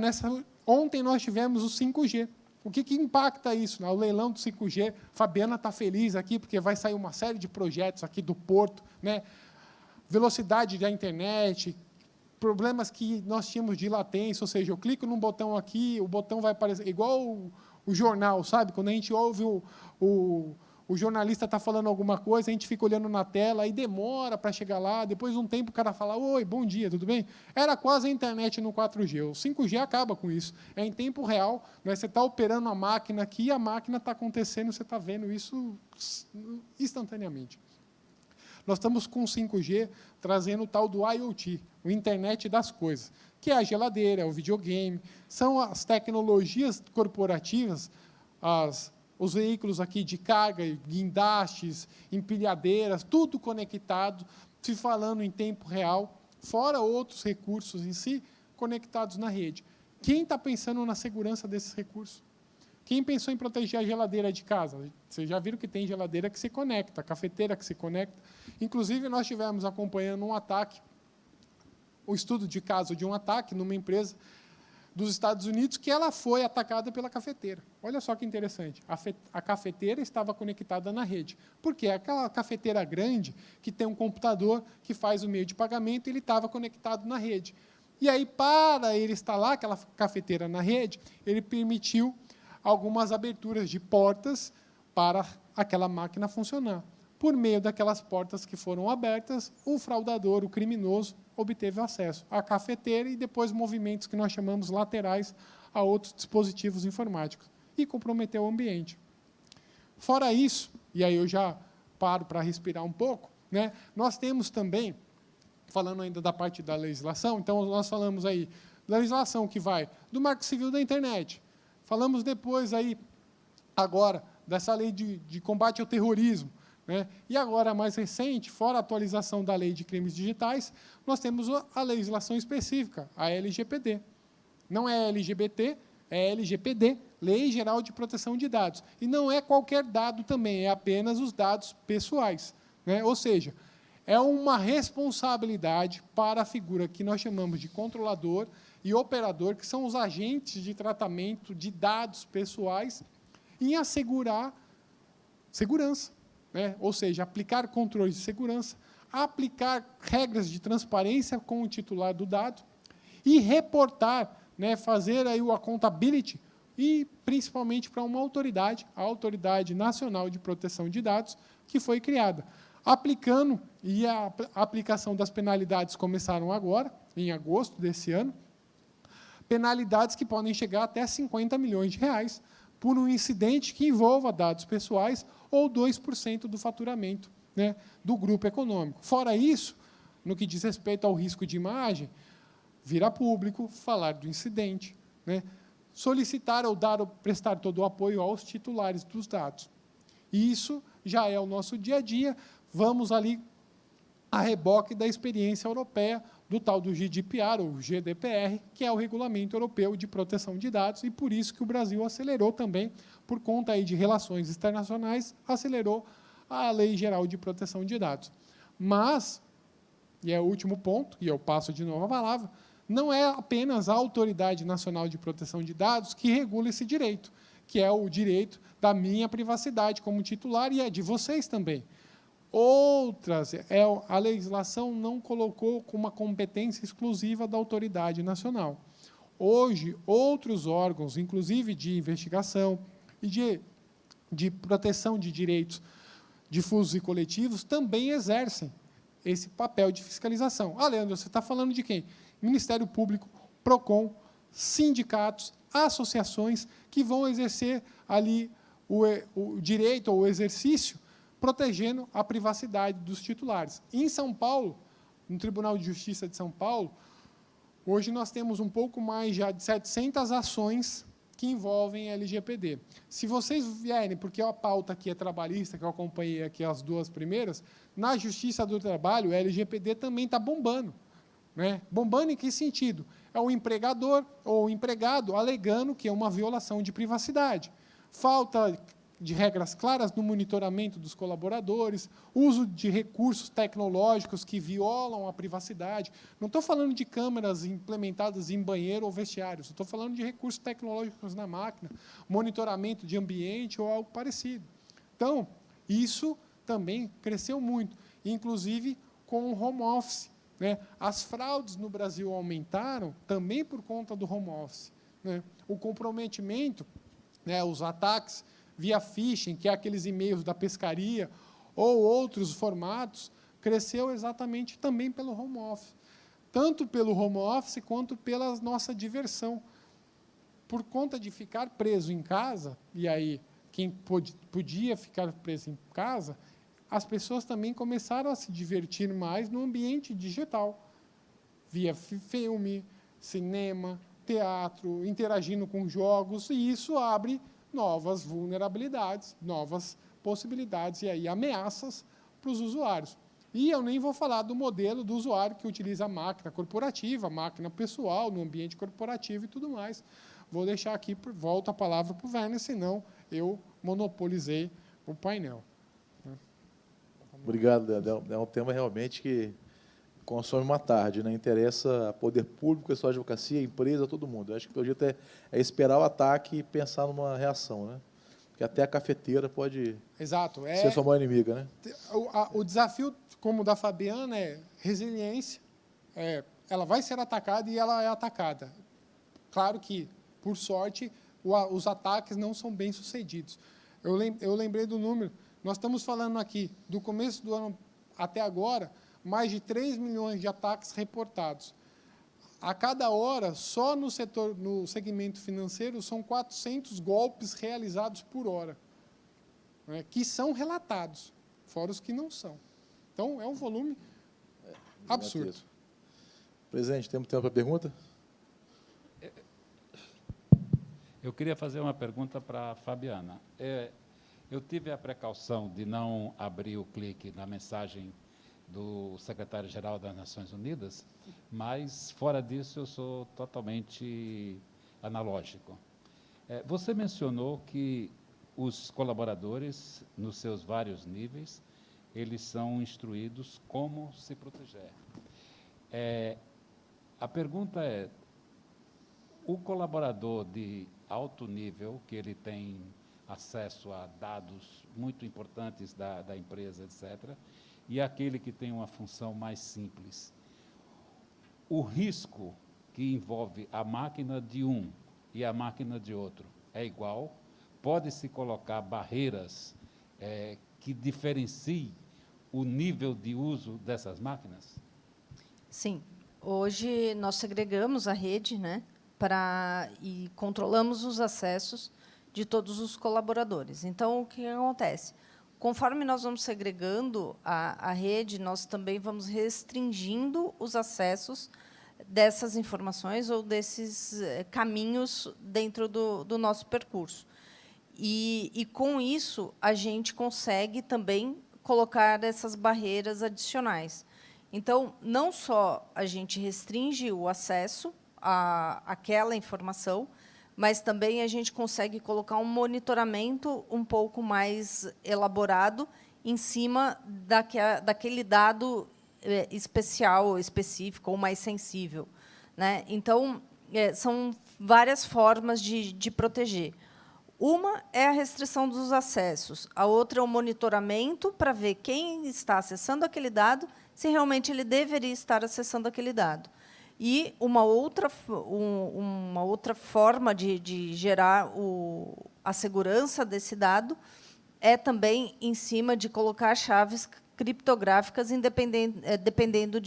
ontem nós tivemos o 5G. O que impacta isso? O leilão do 5G, Fabiana está feliz aqui, porque vai sair uma série de projetos aqui do Porto, né? Velocidade da internet, problemas que nós tínhamos de latência, ou seja, eu clico num botão aqui, o botão vai aparecer, igual o jornal, sabe? Quando a gente ouve o jornalista está falando alguma coisa, a gente fica olhando na tela, aí demora para chegar lá, depois de um tempo o cara fala, oi, bom dia, tudo bem? Era quase a internet no 4G, o 5G acaba com isso, é em tempo real, né? Você está operando a máquina aqui, a máquina está acontecendo, você está vendo isso instantaneamente. Nós estamos com o 5G trazendo o tal do IoT, o Internet das Coisas, que é a geladeira, o videogame, são as tecnologias corporativas, os veículos aqui de carga, guindastes, empilhadeiras, tudo conectado, se falando em tempo real, fora outros recursos em si, conectados na rede. Quem está pensando na segurança desses recursos? Quem pensou em proteger a geladeira de casa? Vocês já viram que tem geladeira que se conecta, cafeteira que se conecta. Inclusive, nós tivemos acompanhando um ataque, o estudo de caso de um ataque numa empresa dos Estados Unidos, que ela foi atacada pela cafeteira. Olha só que interessante. A cafeteira estava conectada na rede. Por quê? Aquela cafeteira grande, que tem um computador que faz o meio de pagamento, ele estava conectado na rede. E aí, para ele instalar aquela cafeteira na rede, ele permitiu algumas aberturas de portas para aquela máquina funcionar. Por meio daquelas portas que foram abertas, o fraudador, o criminoso, obteve acesso à cafeteira e depois movimentos que nós chamamos laterais a outros dispositivos informáticos e comprometeu o ambiente. Fora isso, e aí eu já paro para respirar um pouco, né, nós temos também, falando ainda da parte da legislação, então nós falamos aí da legislação que vai do Marco Civil da Internet, falamos depois aí, agora, dessa lei de combate ao terrorismo, né? E agora, mais recente, fora a atualização da lei de crimes digitais, nós temos a legislação específica, a LGPD. Não é LGBT, é LGPD, Lei Geral de Proteção de Dados. E não é qualquer dado também, é apenas os dados pessoais, né? Ou seja, é uma responsabilidade para a figura que nós chamamos de controlador e operador, que são os agentes de tratamento de dados pessoais, em assegurar segurança, né? Ou seja, aplicar controles de segurança, aplicar regras de transparência com o titular do dado e reportar, né, fazer aí o accountability, e principalmente para uma autoridade, a Autoridade Nacional de Proteção de Dados, que foi criada. Aplicando, e a aplicação das penalidades começaram agora, em agosto desse ano, penalidades que podem chegar até 50 milhões de reais por um incidente que envolva dados pessoais ou 2% do faturamento, né, do grupo econômico. Fora isso, no que diz respeito ao risco de imagem, vir a público, falar do incidente, né, solicitar ou dar ou prestar todo o apoio aos titulares dos dados. Isso já é o nosso dia a dia. Vamos ali a reboque da experiência europeia do tal do GDPR, ou GDPR, que é o Regulamento Europeu de Proteção de Dados, e por isso que o Brasil acelerou também, por conta aí de relações internacionais, acelerou a Lei Geral de Proteção de Dados. Mas, e é o último ponto, e eu passo de novo a palavra, não é apenas a Autoridade Nacional de Proteção de Dados que regula esse direito, que é o direito da minha privacidade como titular, e é de vocês também. Outras, a legislação não colocou como uma competência exclusiva da autoridade nacional. Hoje, outros órgãos, inclusive de investigação e de proteção de direitos difusos e coletivos, também exercem esse papel de fiscalização. Ah, Leandro, você está falando de quem? Ministério Público, PROCON, sindicatos, associações que vão exercer ali o direito ou o exercício protegendo a privacidade dos titulares. Em São Paulo, no Tribunal de Justiça de São Paulo, hoje nós temos um pouco mais já de 700 ações que envolvem LGPD. Se vocês vierem, porque a pauta aqui é trabalhista, que eu acompanhei aqui as duas primeiras, na Justiça do Trabalho, o LGPD também está bombando. Né? Bombando em que sentido? É o empregador ou o empregado alegando que é uma violação de privacidade. Falta de regras claras no monitoramento dos colaboradores, uso de recursos tecnológicos que violam a privacidade. Não estou falando de câmeras implementadas em banheiro ou vestiários, estou falando de recursos tecnológicos na máquina, monitoramento de ambiente ou algo parecido. Então, isso também cresceu muito, inclusive com o home office. Né? As fraudes no Brasil aumentaram também por conta do home office. Né? O comprometimento, né, os ataques via phishing, que é aqueles e-mails da pescaria, ou outros formatos, cresceu exatamente também pelo home office. Tanto pelo home office, quanto pela nossa diversão. Por conta de ficar preso em casa, e aí quem podia ficar preso em casa, as pessoas também começaram a se divertir mais no ambiente digital, via filme, cinema, teatro, interagindo com jogos, e isso abre novas vulnerabilidades, novas possibilidades e aí ameaças para os usuários. E eu nem vou falar do modelo do usuário que utiliza a máquina corporativa, a máquina pessoal, no ambiente corporativo e tudo mais. Vou deixar aqui, volto a palavra para o Werner, senão eu monopolizei o painel. Obrigado, Dedé. É um tema realmente que consome uma tarde, né? Interessa a poder público, a sua advocacia, a empresa, todo mundo. Eu acho que o projeto é esperar o ataque e pensar numa reação, né? Porque até a cafeteira pode ser sua maior inimiga, né? O desafio, como o da Fabiana, é resiliência. Ela vai ser atacada e ela é atacada. Claro que, por sorte, os ataques não são bem-sucedidos. Eu lembrei do número. Nós estamos falando aqui, do começo do ano até agora, mais de 3 milhões de ataques reportados. A cada hora, só no segmento financeiro, são 400 golpes realizados por hora, né, que são relatados, fora os que não são. Então, é um volume absurdo. Presidente, temos tempo para pergunta? Eu queria fazer uma pergunta para a Fabiana. Eu tive a precaução de não abrir o clique na mensagem do secretário-geral das Nações Unidas, mas, fora disso, eu sou totalmente analógico. Você mencionou que os colaboradores, nos seus vários níveis, eles são instruídos como se proteger. A pergunta é, o colaborador de alto nível, que ele tem acesso a dados muito importantes da empresa, etc., e aquele que tem uma função mais simples, o risco que envolve a máquina de um e a máquina de outro é igual? Pode-se colocar barreiras que diferenciem o nível de uso dessas máquinas? Sim. Hoje, nós segregamos a rede, né, e controlamos os acessos de todos os colaboradores. Então, o que acontece? Conforme nós vamos segregando a rede, nós também vamos restringindo os acessos dessas informações ou desses caminhos dentro do nosso percurso. E, com isso, a gente consegue também colocar essas barreiras adicionais. Então, não só a gente restringe o acesso àquela informação, mas também a gente consegue colocar um monitoramento um pouco mais elaborado em cima daquele dado especial, específico ou mais sensível, né? Então, são várias formas de proteger. Uma é a restrição dos acessos, a outra é o monitoramento para ver quem está acessando aquele dado, se realmente ele deveria estar acessando aquele dado. E uma outra forma de gerar a segurança desse dado é também em cima de colocar chaves criptográficas, dependendo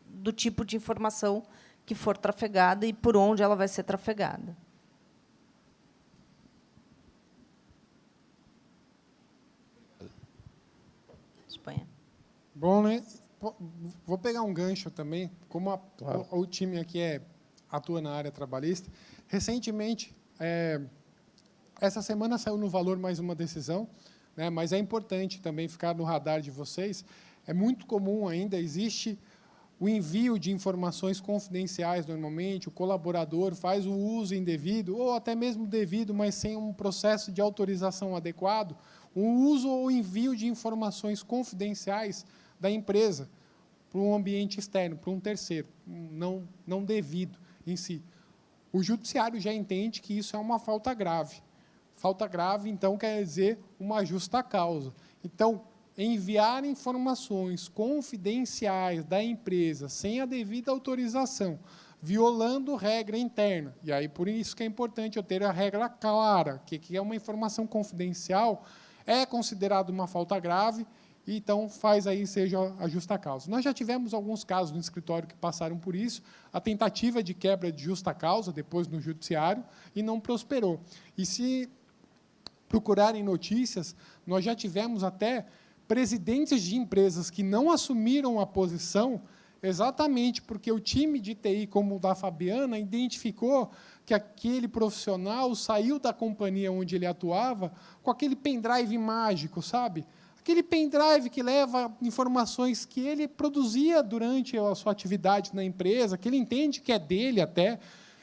do tipo de informação que for trafegada e por onde ela vai ser trafegada. Espanha. Bom, né? Vou pegar um gancho também, como Claro. o time aqui atua na área trabalhista. Recentemente, essa semana saiu no Valor mais uma decisão, né, mas é importante também ficar no radar de vocês. É muito comum ainda, existe o envio de informações confidenciais, normalmente, o colaborador faz o uso indevido, ou até mesmo devido, mas sem um processo de autorização adequado, o uso ou envio de informações confidenciais da empresa para um ambiente externo, para um terceiro, não devido em si. O judiciário já entende que isso é uma falta grave. Falta grave, então, quer dizer uma justa causa. Então, enviar informações confidenciais da empresa sem a devida autorização, violando regra interna. E aí, por isso que é importante eu ter a regra clara, que é uma informação confidencial, é considerado uma falta grave, e então faz aí seja a justa causa. Nós já tivemos alguns casos no escritório que passaram por isso, a tentativa de quebra de justa causa, depois no judiciário, e não prosperou. E se procurarem notícias, nós já tivemos até presidentes de empresas que não assumiram a posição, exatamente porque o time de TI, como o da Fabiana, identificou que aquele profissional saiu da companhia onde ele atuava com aquele pendrive mágico, sabe? Aquele pendrive que leva informações que ele produzia durante a sua atividade na empresa, que ele entende que é dele até,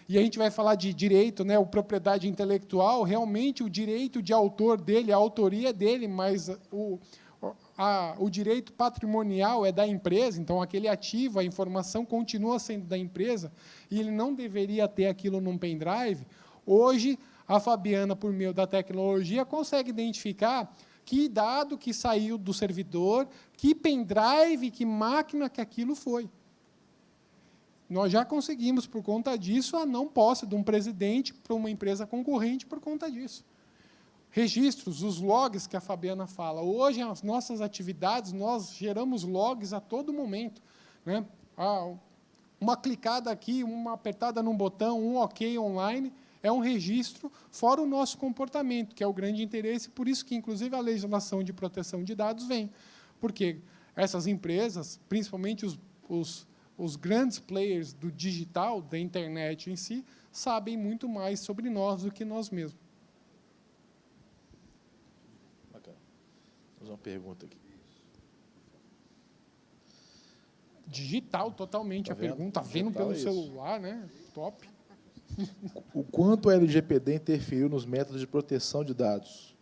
e a gente vai falar de direito, né, o propriedade intelectual, realmente o direito de autor dele, a autoria é dele, mas o direito patrimonial é da empresa, então aquele ativo, a informação continua sendo da empresa, e ele não deveria ter aquilo num pendrive. Hoje, a Fabiana, por meio da tecnologia, consegue identificar que dado que saiu do servidor, que pendrive, que máquina que aquilo foi. Nós já conseguimos, por conta disso, a não posse de um presidente para uma empresa concorrente por conta disso. Registros, os logs que a Fabiana fala. Hoje, as nossas atividades, nós geramos logs a todo momento, né? Uma clicada aqui, uma apertada num botão, um OK online, é um registro, fora o nosso comportamento, que é o grande interesse, por isso que, inclusive, a legislação de proteção de dados vem. Porque essas empresas, principalmente os grandes players do digital, da internet em si, sabem muito mais sobre nós do que nós mesmos. Bacana. Vamos fazer uma pergunta aqui. Digital, totalmente, Tá a pergunta, vendo Digital pelo é isso. celular, né? Top. O quanto a LGPD interferiu nos métodos de proteção de dados?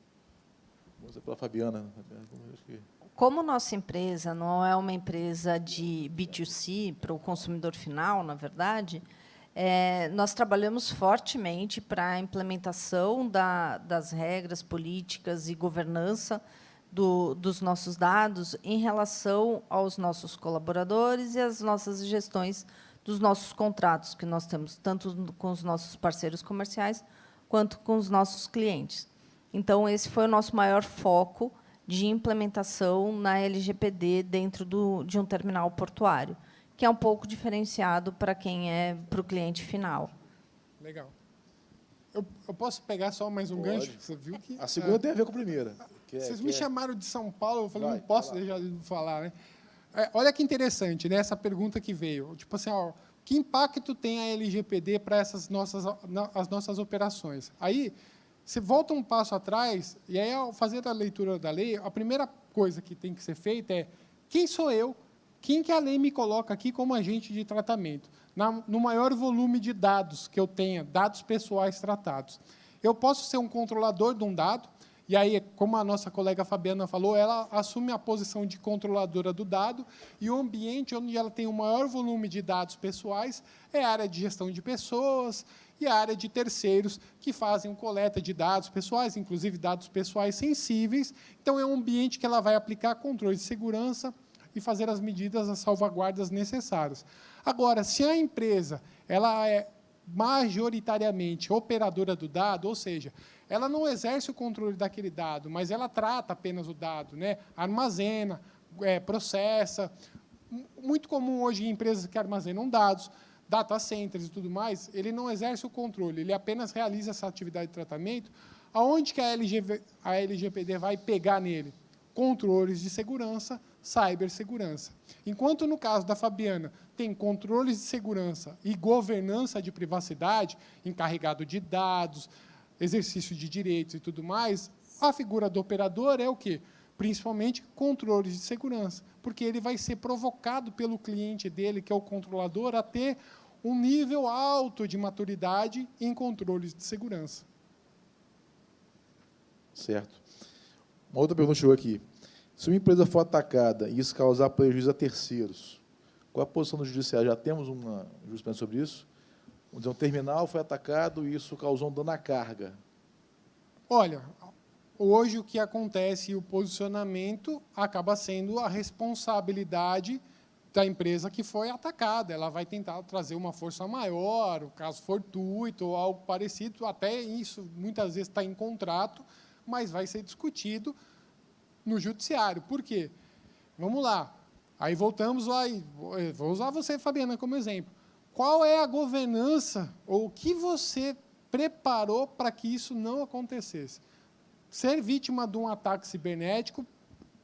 Vamos para a Fabiana. Como nossa empresa não é uma empresa de B2C, para o consumidor final, na verdade, nós trabalhamos fortemente para a implementação das regras, políticas e governança dos nossos dados em relação aos nossos colaboradores e às nossas gestões dos nossos contratos que nós temos, tanto com os nossos parceiros comerciais quanto com os nossos clientes. Então, esse foi o nosso maior foco de implementação na LGPD dentro de um terminal portuário, que é um pouco diferenciado para o cliente final. Legal. Eu posso pegar só mais um gancho? Você viu que A segunda tem a ver com a primeira. Vocês me chamaram de São Paulo, eu falei, Vai, não posso vai lá. deixar de falar, né? Olha que interessante, né, essa pergunta que veio. Tipo assim, ó, que impacto tem a LGPD para as nossas operações? Aí, você volta um passo atrás, e aí, ao fazer a leitura da lei, a primeira coisa que tem que ser feita é quem sou eu, quem que a lei me coloca aqui como agente de tratamento, no maior volume de dados que eu tenha, dados pessoais tratados. Eu posso ser um controlador de um dado, e aí, como a nossa colega Fabiana falou, ela assume a posição de controladora do dado, e o ambiente onde ela tem o maior volume de dados pessoais é a área de gestão de pessoas e a área de terceiros que fazem coleta de dados pessoais, inclusive dados pessoais sensíveis. Então, é um ambiente que ela vai aplicar controle de segurança e fazer as medidas, as salvaguardas necessárias. Agora, se a empresa ela é majoritariamente operadora do dado, ou seja, ela não exerce o controle daquele dado, mas ela trata apenas o dado, né? Armazena, processa. Muito comum hoje em empresas que armazenam dados, data centers e tudo mais, ele não exerce o controle, ele apenas realiza essa atividade de tratamento. Aonde que a LGPD vai pegar nele? Controles de segurança, cibersegurança. Enquanto, no caso da Fabiana, tem controles de segurança e governança de privacidade, encarregado de dados, exercício de direitos e tudo mais, a figura do operador é o quê? Principalmente controles de segurança, porque ele vai ser provocado pelo cliente dele, que é o controlador, a ter um nível alto de maturidade em controles de segurança. Certo. Uma outra pergunta chegou aqui. Se uma empresa for atacada e isso causar prejuízo a terceiros, qual a posição do judiciário? Já temos uma jurisprudência sobre isso? Vamos dizer, um terminal foi atacado e isso causou um dano à carga. Olha, hoje o que acontece, o posicionamento acaba sendo a responsabilidade da empresa que foi atacada. Ela vai tentar trazer uma força maior, o caso fortuito ou algo parecido, até isso muitas vezes está em contrato, mas vai ser discutido no judiciário. Por quê? Vamos lá. Aí voltamos lá, e vou usar você, Fabiana, como exemplo. Qual é a governança, ou o que você preparou para que isso não acontecesse? Ser vítima de um ataque cibernético,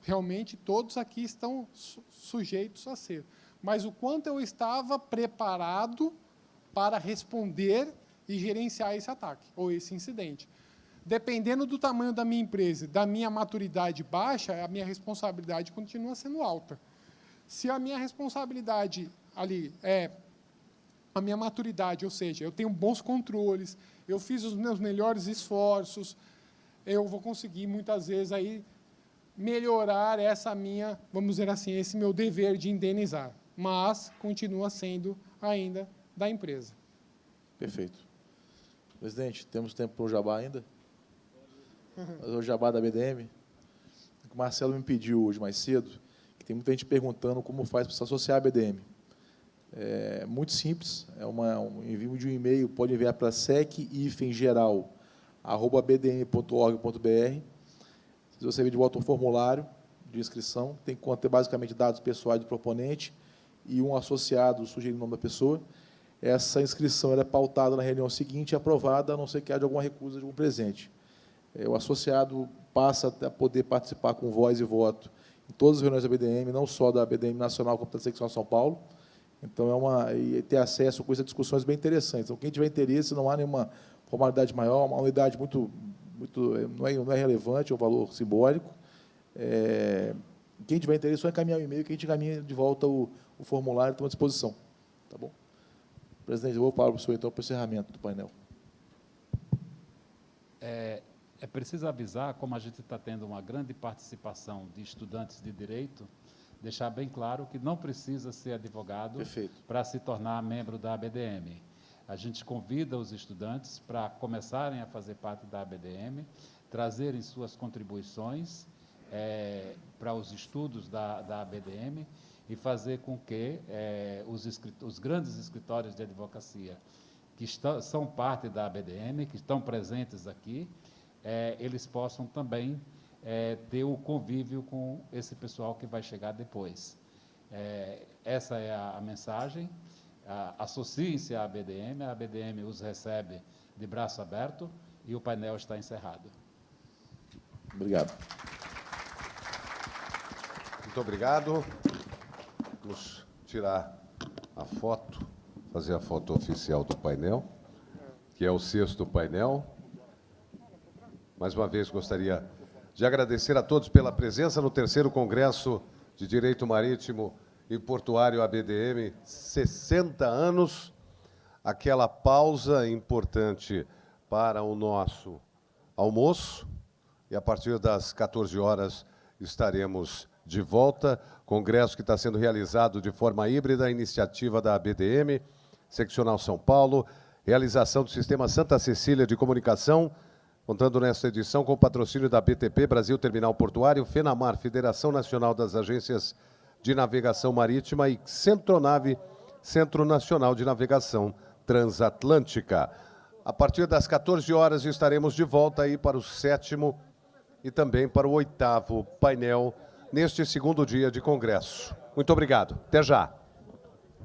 realmente todos aqui estão sujeitos a ser. Mas o quanto eu estava preparado para responder e gerenciar esse ataque, ou esse incidente. Dependendo do tamanho da minha empresa, da minha maturidade baixa, a minha responsabilidade continua sendo alta. Se a minha responsabilidade ali é a minha maturidade, ou seja, eu tenho bons controles, eu fiz os meus melhores esforços, eu vou conseguir, muitas vezes, aí, melhorar essa minha, vamos dizer assim, esse meu dever de indenizar. Mas continua sendo ainda da empresa. Perfeito. Presidente, temos tempo para o jabá ainda? Fazer o jabá da BDM? O Marcelo me pediu hoje mais cedo, que tem muita gente perguntando como faz para se associar à BDM. É muito simples, é um envio de um e-mail, pode enviar para sec-geral@bdm.org.br. Se você vir de volta um formulário de inscrição, tem que conter basicamente dados pessoais do proponente e um associado sugerindo o nome da pessoa. Essa inscrição ela é pautada na reunião seguinte e aprovada, a não ser que haja alguma recusa de algum presente. O associado passa a poder participar com voz e voto em todas as reuniões da BDM, não só da BDM Nacional, como da Secção São Paulo. Então, e ter acesso com essas discussões bem interessantes. Então, quem tiver interesse, não há nenhuma formalidade maior, uma unidade não é relevante, é um valor simbólico. Quem tiver interesse, só encaminhar o e-mail, que a gente encaminha de volta o formulário, estamos à disposição. Tá bom? Presidente, eu vou para o senhor, então, para o encerramento do painel. É preciso avisar, como a gente está tendo uma grande participação de estudantes de direito, deixar bem claro que não precisa ser advogado Perfeito. para se tornar membro da ABDM. A gente convida os estudantes para começarem a fazer parte da ABDM, trazerem suas contribuições para os estudos da ABDM e fazer com que os grandes escritórios de advocacia que são parte da ABDM, que estão presentes aqui, eles possam também ter o convívio com esse pessoal que vai chegar depois. Essa é a mensagem. Associem-se à ABDM, a ABDM os recebe de braço aberto e o painel está encerrado. Obrigado. Muito obrigado. Vamos tirar a foto, fazer a foto oficial do painel, que é o 6º painel. Mais uma vez, gostaria de agradecer a todos pela presença no 3º Congresso de Direito Marítimo e Portuário ABDM, 60 anos. Aquela pausa importante para o nosso almoço. E a partir das 14 horas estaremos de volta. Congresso que está sendo realizado de forma híbrida, iniciativa da ABDM, Seccional São Paulo, realização do Sistema Santa Cecília de Comunicação, contando nesta edição com o patrocínio da BTP, Brasil Terminal Portuário, FENAMAR, Federação Nacional das Agências de Navegação Marítima e Centronave, Centro Nacional de Navegação Transatlântica. A partir das 14 horas estaremos de volta aí para o 7º e também para o 8º painel neste 2º dia de congresso. Muito obrigado. Até já.